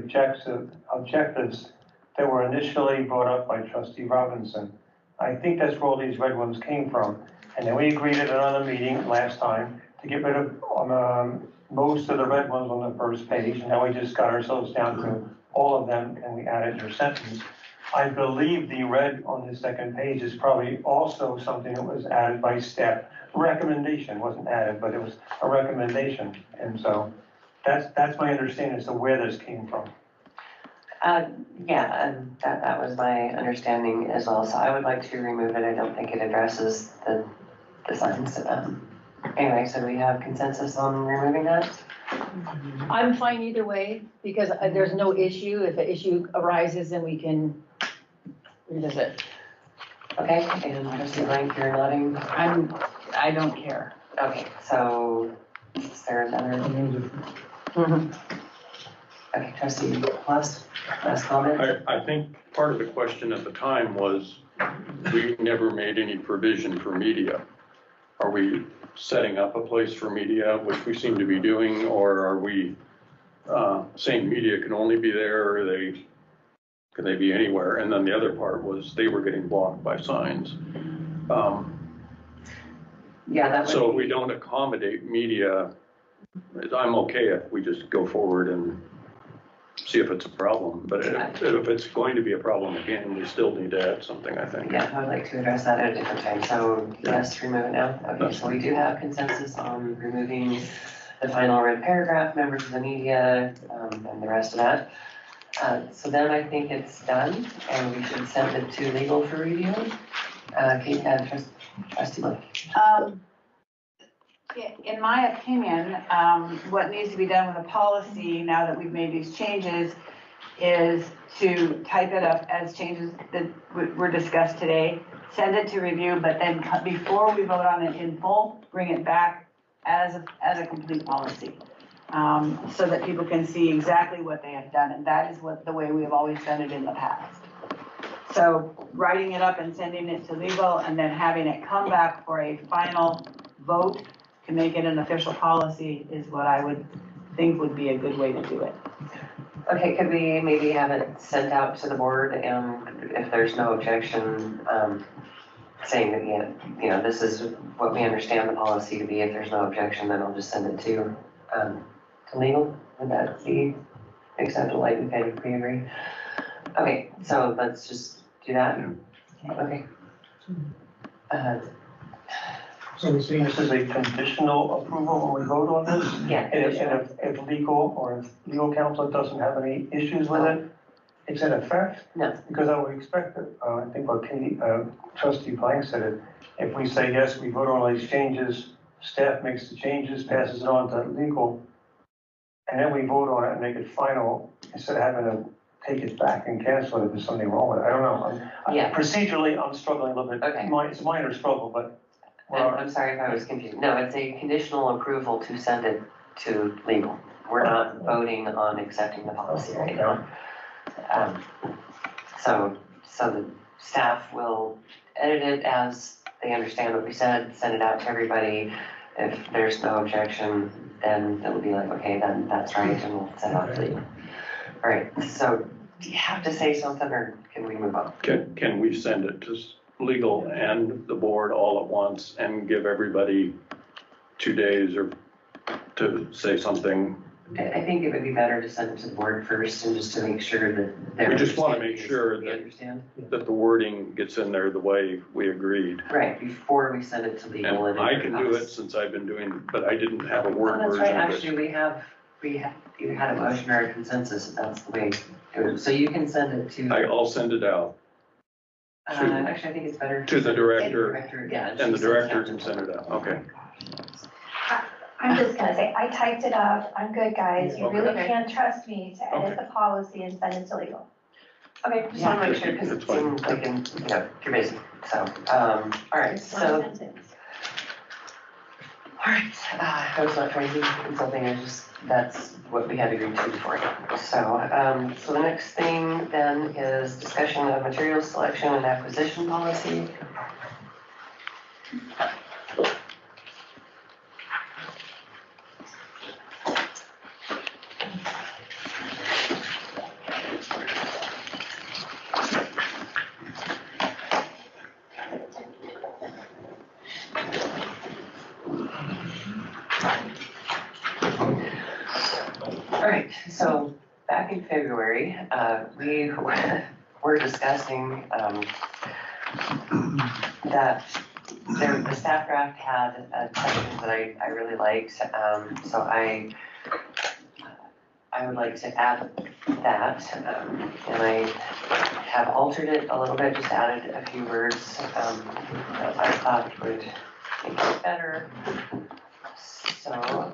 objectives that were initially brought up by Trustee Robinson. I think that's where all these red ones came from. And then we agreed at another meeting last time to get rid of most of the red ones on the first page. And now we just got ourselves down to all of them and we added your sentence. I believe the red on the second page is probably also something that was added by staff. Recommendation wasn't added, but it was a recommendation. And so that's my understanding as to where this came from. Yeah, that was my understanding as well. So I would like to remove it. I don't think it addresses the sentence. Anyway, so we have consensus on removing that? I'm fine either way, because there's no issue. If an issue arises, then we can revisit. Okay, and Trustee Blank, you're nodding? I don't care. Okay, so is there another? Okay, Trustee Plus, last comment? I think part of the question at the time was, we never made any provision for media. Are we setting up a place for media, which we seem to be doing, or are we saying media can only be there, or can they be anywhere? And then the other part was they were getting blocked by signs. Yeah, that would So if be- we don't accommodate media, I'm okay if we just go forward and see if it's a problem. But if it's going to be a problem again, we still need to add something, I think. Yeah, I would like to address that at a different time. So yes, remove it now. Okay, so we do have consensus on removing the final red paragraph, members of the media, and the rest of that. So then I think it's done and we should send it to legal for review. Trustee Blake. In my opinion, what needs to be done with the policy now that we've made these changes is to type it up as changes that were discussed today, send it to review, but then before we vote on it in full, bring it back as a complete policy. So that people can see exactly what they have done, and that is the way we have always done it in the past. So writing it up and sending it to legal and then having it come back for a final vote to make it an official policy is what I would think would be a good way to do it. Okay, could we maybe have it sent out to the board and if there's no objection, saying that, yeah, this is what we understand the policy to be. If there's no objection, then I'll just send it to legal. Would that be acceptable? Like we agree? Okay, so let's just do that. Okay. So we're saying this is a conditional approval when we vote on this? Yeah. And if legal or if legal counsel doesn't have any issues with it, it's in effect? No. Because I would expect that, I think what Trustee Blank said it, if we say, yes, we vote on all these changes, staff makes the changes, passes it on to legal, and then we vote on it and make it final, instead of having to take it back and cancel it if there's something wrong with it. I don't know. Yeah. Procedurally, I'm struggling a little bit. Okay. It's a minor struggle, but. I'm sorry if I was confused. No, it's a conditional approval to send it to legal. we're not voting on accepting the policy right now. So the staff will edit it as they understand what we said, send it out to everybody. If there's no objection, then it'll be like, okay, then that's right, and we'll send it out to you. All right, so do you have to say something, or can we move on? Can we send it to legal and the board all at once and give everybody 2 days or to say something? I think it would be better to send it to the board first, and just to make sure that they're. We just want to make sure we that, understand. that the wording gets in there the way we agreed. Right, before we send it to legal. And I can do it since I've been doing, but I didn't have a Oh, word that's right, version of it. actually, you had a motion or a consensus, if that's the way to do it. So you can send it to, I'll send it out actually, I think it's better. to the director, Yeah. and the she director sends can it send it out. Okay. I'm just gonna say, I typed it up, I'm good, guys, you really Okay. can trust me to edit Okay. the policy and send it to legal. Okay, just want to make sure, because it That's fine. seems like, you're busy, so, all right, It's one so, sentence. all right, I was not trying to do something, that's what we had agreed to before. So, so the next thing then is discussion of material selection and acquisition policy. All right, so back in February, we were discussing that the staff draft had a section that I really liked, so I would like to add that, and I have altered it a little bit, just added a few words that I thought would make it better. So,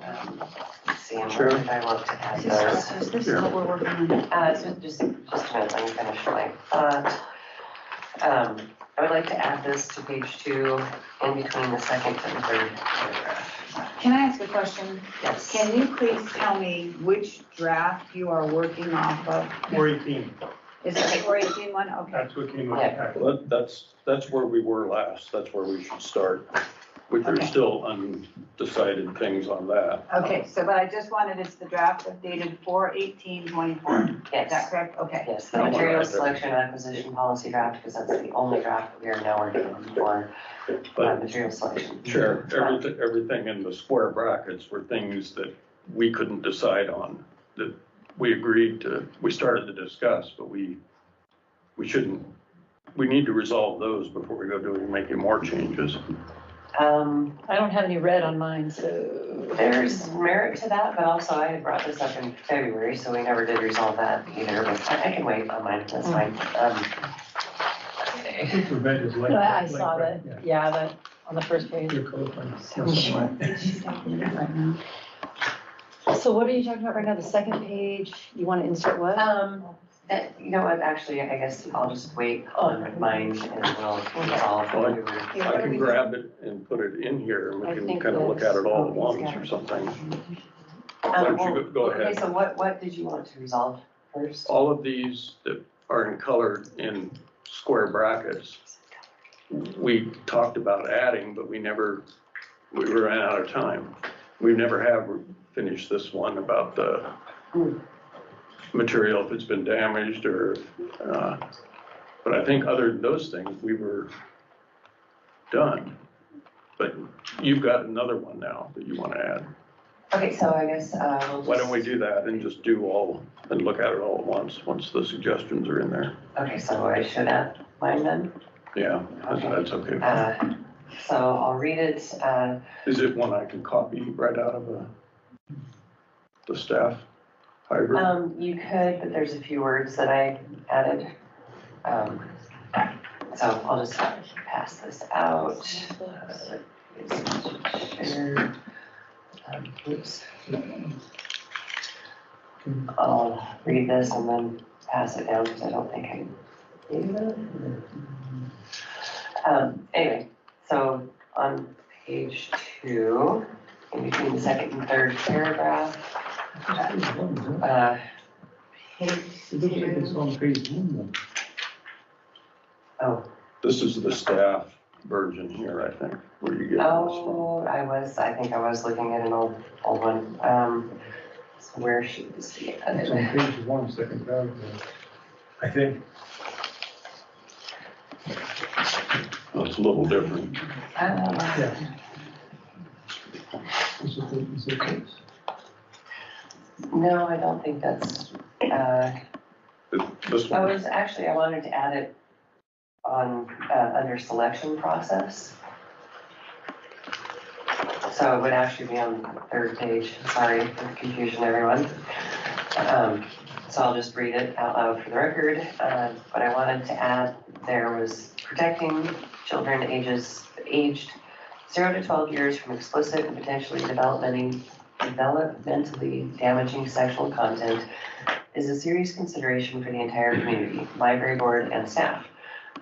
let's see, and where did I want to add those? Is this what we're working on? So just a minute, let me finish my thought. I would like to add this to page 2, in between the second and third paragraph. Can I ask a question? Yes. Can you please tell me which draft you are working off of? 418, Is it the 418 one? Okay. that's what came with the packet. Well, that's where we were last. That's where we should start. There's Okay. still undecided things on that. Okay, so but I just wanted, it's the draft of dated 4/18/24. Is that Yes, correct? Okay. yes, the material selection acquisition policy draft, because that's the only draft that we are now working on for But material selection. sure, everything in the square brackets were things that we couldn't decide on, that we agreed to, we started to discuss, but we shouldn't, we need to resolve those before we go doing, making more changes. I don't have any red on mine, so. There's merit to that, but also I had brought this up in February, so we never did resolve that either, but I can wait on mine, that's fine. I think the red is like. I like saw red, that, yeah, that, on the first page. Your colorblind. So what are you talking about right now? The second page, you want to insert what? You know what, actually, I guess I'll just wait on mine and we'll resolve. Well, what we were- I can grab it and put it in here and we I can think kind of look at it all at that's- once or something. Um, don't you well, go Okay, ahead. so what did you want to resolve first? All of these that are in colored in square brackets, we talked about adding, but we ran out of time. We never have finished this one about the material if it's been damaged or, but I think other than those things, we were done. But you've got another one now that you want to add. Okay, so I guess, we'll Why don't just- we do that and just do all, and look at it all at once the suggestions are in there? Okay, so I should add mine then? Yeah, that's okay. So I'll read it, Is it one I can copy right out of the staff hybrid? you could, but there's a few words that I added. So I'll just pass this out. Share. Oops. I'll read this and then pass it down because I don't think I gave it. Anyway, so on page 2, in between the second and third paragraph, It looks like it's on page one. Oh, This is the staff version here, I think, where you get this from. I think I was looking at an old one. So where should this be? It's on page one, second paragraph. I think. Well, it's a little different. Yeah. Is it this? No, I don't think that's, This I one, was actually, I wanted to add it on, under selection process. So it would actually be on the third page. Sorry for the confusion, everyone. So I'll just read it out loud for the record. What I wanted to add there was protecting children aged 0 to 12 years from explicit and potentially developmentally damaging sexual content is a serious consideration for the entire community, library board, and staff.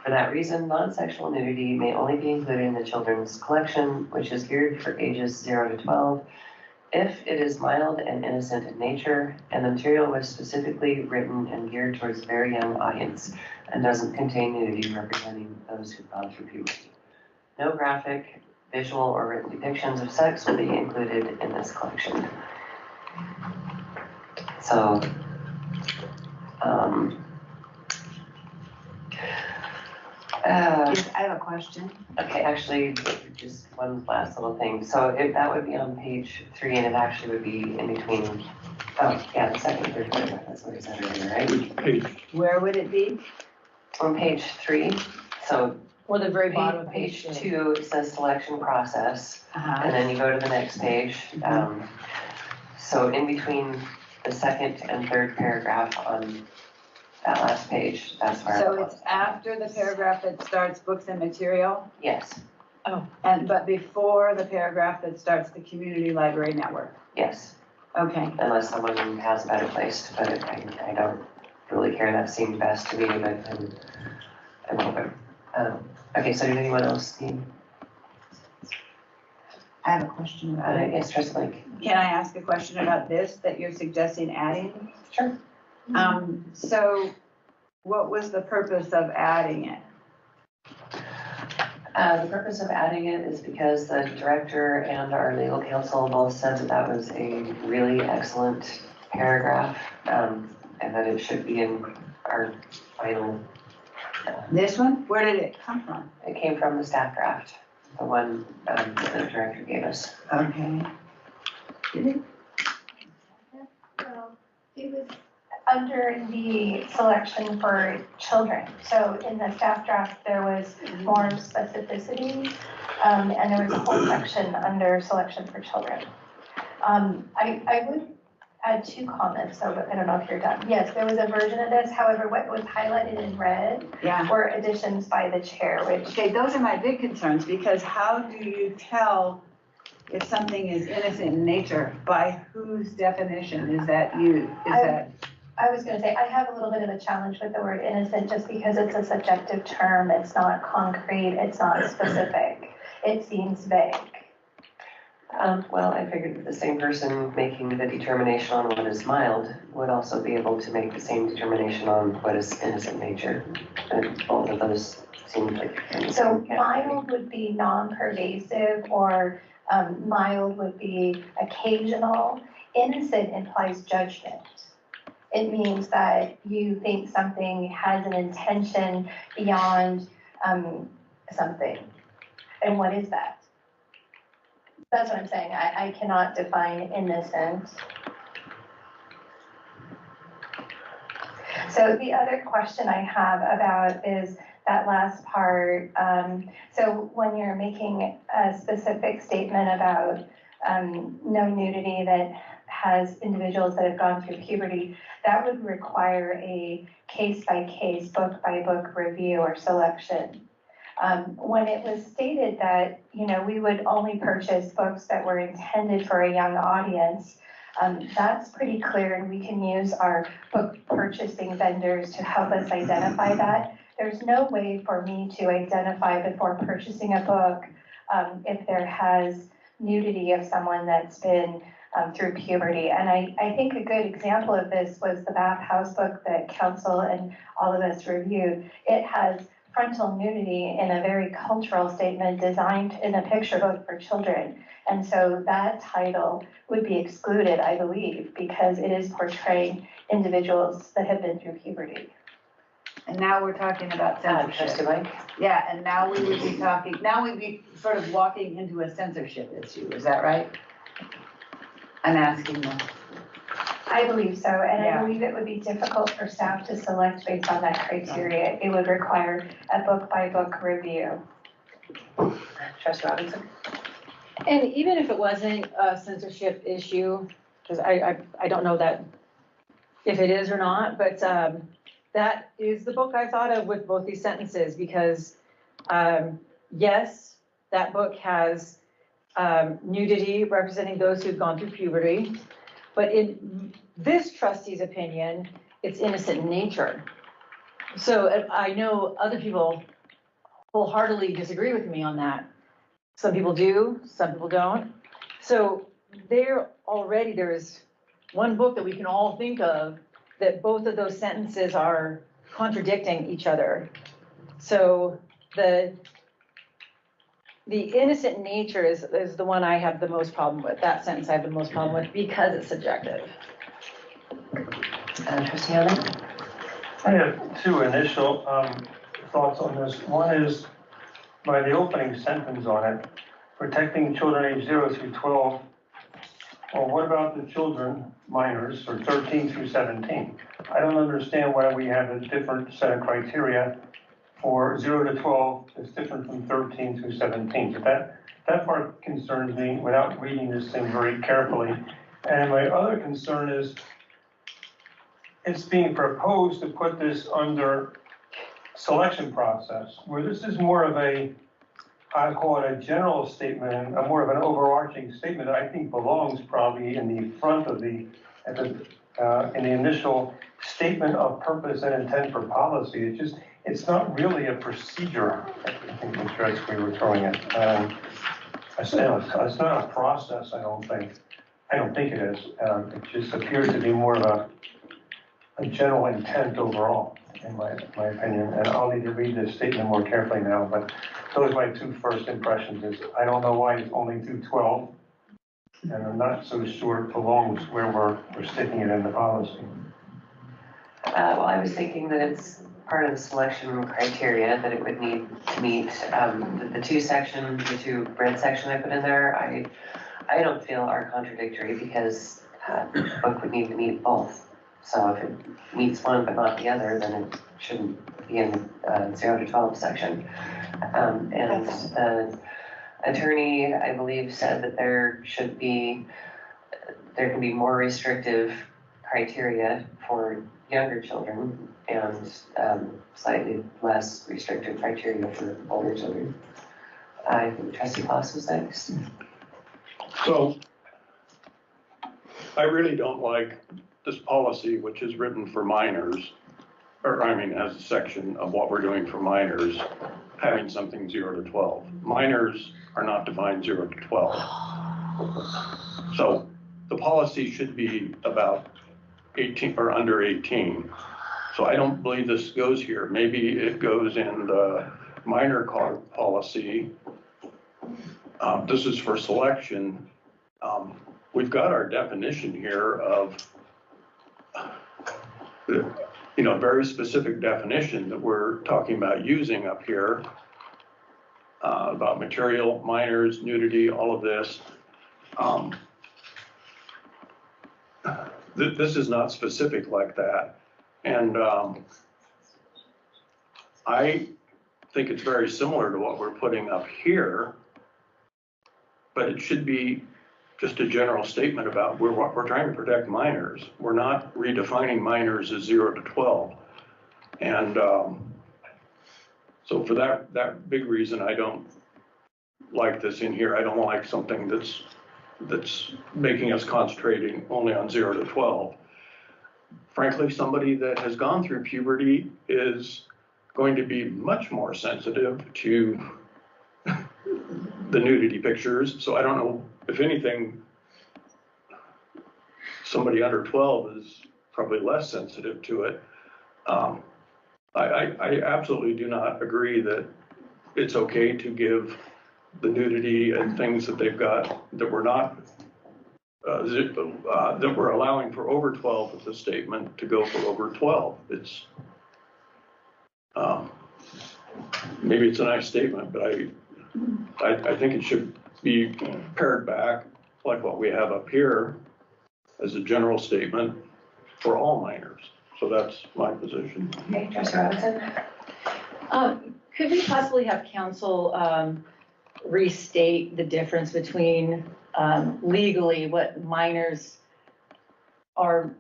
For that reason, non-sexual nudity may only be included in the children's collection, which is geared for ages 0 to 12, if it is mild and innocent in nature, and the material was specifically written and geared towards a very young audience, and doesn't contain nudity representing those who've gone through puberty. No graphic, visual, or written depictions of sex will be included in this collection. So, I have a question. okay, actually, just one last little thing. So if that would be on page 3, and it actually would be in between, oh, yeah, the second, third paragraph, that's what it said earlier, right? which page? Where would it be? On page 3, so Or the very bottom of page page 2, it says selection process, Uh-huh. and then you go to the next page. So in between the second and third paragraph on that last page, that's where. So it's after the paragraph that starts books and material, Yes, but before the paragraph that starts the community library network. yes, Okay. unless someone has a better place to put it. I don't really care, that seemed best to me, but I'm open. Okay, so did anyone else need, I have a question about it. yes, just like, Can I ask a question about this that you're suggesting adding? sure. So what was the purpose of adding it? The purpose of adding it is because the director and our legal counsel both said that that was a really excellent paragraph, and that it should be in our final. This one? Where did it come from? It came from the staff draft, the one that the director gave us. Okay. So it was under the selection for children. So in the staff draft, there was more specificity, and there was a whole section under selection for children. I would add 2 comments, so I don't know if you're done. Yes, there was a version of this, however, what was highlighted in red Yeah. were additions by the chair, which Okay, those are my big concerns, because how do you tell if something is innocent in nature? By whose definition is that used? I was gonna say, I have a little bit of a challenge with the word innocent just because it's a subjective term. It's not concrete, it's not specific. It seems vague. Well, I figured that the same person making the determination on what is mild would also be able to make the same determination on what is innocent nature. And both of those seem like. So mild would be non-pervasive, or mild would be occasional. Innocent implies judgment. It means that you think something has an intention beyond something. And what is that? That's what I'm saying. I cannot define innocent. So the other question I have about is that last part. So when you're making a specific statement about no nudity that has individuals that have gone through puberty, that would require a case-by-case, book-by-book review or selection. When it was stated that, we would only purchase books that were intended for a young audience, that's pretty clear, and we can use our book purchasing vendors to help us identify that. There's no way for me to identify before purchasing a book if there has nudity of someone that's been through puberty. And I think a good example of this was the Bathhouse book that council and all of us reviewed. It has frontal nudity in a very cultural statement designed in a picture book for children. And so that title would be excluded, I believe, because it is portraying individuals that have been through puberty. And now we're talking about Trustee censorship. Mike? Yeah, and now we would be talking, now we'd be sort of walking into a censorship issue, is that right? I'm asking them. I believe so, and Yeah. I believe it would be difficult for staff to select based on that criteria. It would require a book-by-book review. Trustee Robinson? And even if it wasn't a censorship issue, because I don't know that if it is or not, but that is the book I thought of with both these sentences, because yes, that book has nudity representing those who've gone through puberty, but in this trustee's opinion, it's innocent in nature. So I know other people wholeheartedly disagree with me on that. Some people do, some people don't. So there is one book that we can all think of that both of those sentences are contradicting each other. So the innocent nature is the one I have the most problem with. That sentence I have the most problem with because it's subjective. Trustee Allen? I have two initial thoughts on this. One is by the opening sentence on it, protecting children aged 0 through 12. Well, what about the children, minors, or 13 through 17? I don't understand why we have a different set of criteria for 0 to 12 that's different from 13 through 17. So that part concerns me without reading this thing very carefully. And my other concern is it's being proposed to put this under selection process, where this is more of a, I call it a general statement, and more of an overarching statement that I think belongs probably in the front of in the initial statement of purpose and intent for policy. It's not really a procedure, I think we were throwing it. It's not a process, I don't think. I don't think it is. It just appears to be more of a general intent overall, in my opinion. And I'll need to read this statement more carefully now, but those are my two first impressions. Is I don't know why it's only through 12, and I'm not so sure it belongs where we're sticking it in the policy. Well, I was thinking that it's part of the selection criteria that it would need to meet the two red section I put in there. I don't feel are contradictory because the book would need to meet both. So if it meets one but not the other, then it shouldn't be in the 0 to 12 section. And the attorney, I believe, said that there can be more restrictive criteria for younger children and slightly less restrictive criteria for older children. I think Trustee Kloss was next. So I really don't like this policy, which is written for minors, as a section of what we're doing for minors, having something 0 to 12. Minors are not defined 0 to 12. So the policy should be about 18 or under 18. So I don't believe this goes here. Maybe it goes in the minor policy. This is for selection. We've got our definition here of, a very specific definition that we're talking about using up here about material, minors, nudity, all of this. This is not specific like that. And I think it's very similar to what we're putting up here, but it should be just a general statement about we're trying to protect minors. We're not redefining minors as 0 to 12. And so for that big reason, I don't like this in here. I don't like something that's making us concentrating only on 0 to 12. Frankly, somebody that has gone through puberty is going to be much more sensitive to the nudity pictures. So I don't know, if anything, somebody under 12 is probably less sensitive to it. I absolutely do not agree that it's okay to give the nudity and things that they've got that we're not, that we're allowing for over 12 with the statement to go for over 12. It's, maybe it's a nice statement, but I think it should be pared back like what we have up here as a general statement for all minors. So that's my position. Okay, Trustee Robinson? Could we possibly have council restate the difference between legally what minors are,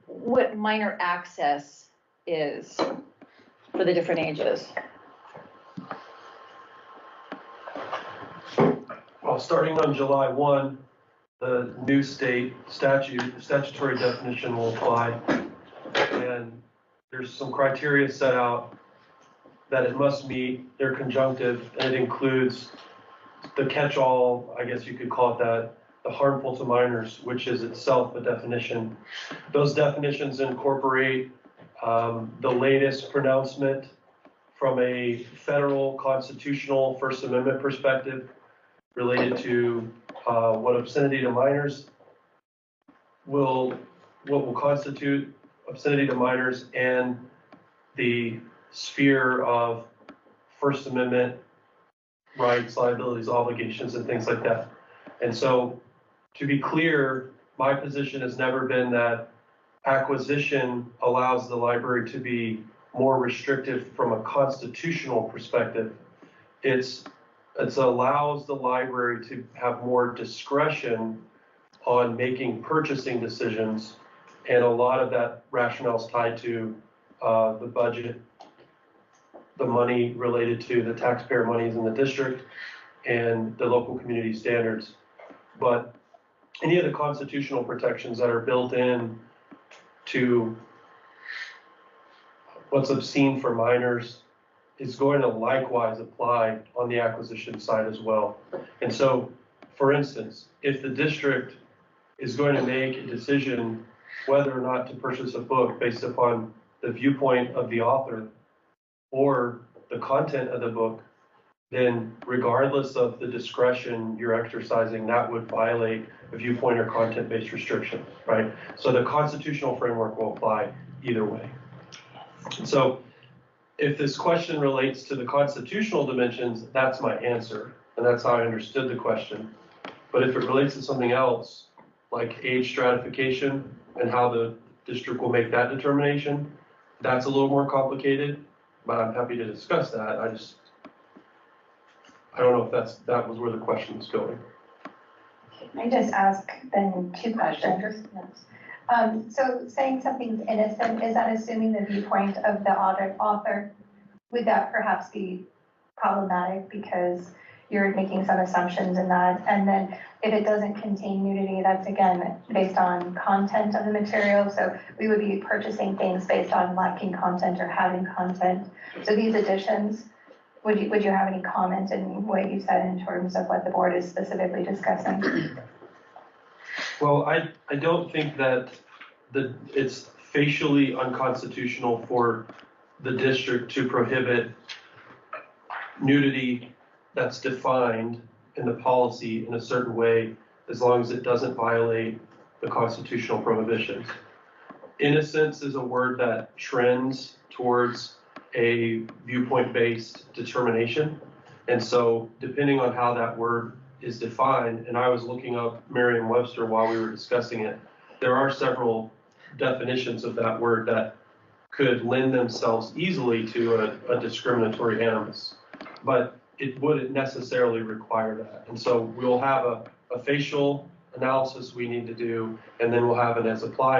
what minor access is for the different ages? Well, starting on July 1, the new statutory definition will apply. And there's some criteria set out that it must meet. They're conjunctive, and it includes the catch-all, I guess you could call it that, the harmful to minors, which is itself a definition. Those definitions incorporate the latest pronouncement from a federal constitutional First Amendment perspective related to what obscenity to minors what will constitute obscenity to minors, and the sphere of First Amendment rights, liabilities, obligations, and things like that. And so, to be clear, my position has never been that acquisition allows the library to be more restrictive from a constitutional perspective. It allows the library to have more discretion on making purchasing decisions, and a lot of that rationale is tied to the budget, the money related to the taxpayer monies in the district, and the local community standards. But any of the constitutional protections that are built in to what's obscene for minors is going to likewise apply on the acquisition side as well. And so, for instance, if the district is going to make a decision whether or not to purchase a book based upon the viewpoint of the author or the content of the book, then regardless of the discretion you're exercising, that would violate a viewpoint or content-based restriction, right? So the constitutional framework will apply either way. So if this question relates to the constitutional dimensions, that's my answer, and that's how I understood the question. But if it relates to something else, like age stratification and how the district will make that determination, that's a little more complicated, but I'm happy to discuss that. I don't know if that was where the question was going. Can I just ask then two questions? So saying something's innocent, is that assuming the viewpoint of the author? Would that perhaps be problematic because you're making some assumptions in that? And then if it doesn't contain nudity, that's again based on content of the material. So we would be purchasing things based on lacking content or having content. So these additions, would you have any comment in what you said in terms of what the board is specifically discussing? Well, I don't think that it's facially unconstitutional for the district to prohibit nudity that's defined in the policy in a certain way, as long as it doesn't violate the constitutional prohibitions. Innocence is a word that trends towards a viewpoint-based determination. And so depending on how that word is defined, and I was looking up Merriam-Webster while we were discussing it, there are several definitions of that word that could lend themselves easily to a discriminatory animus, but it wouldn't necessarily require that. And so we'll have a facial analysis we need to do, and then we'll have an as applied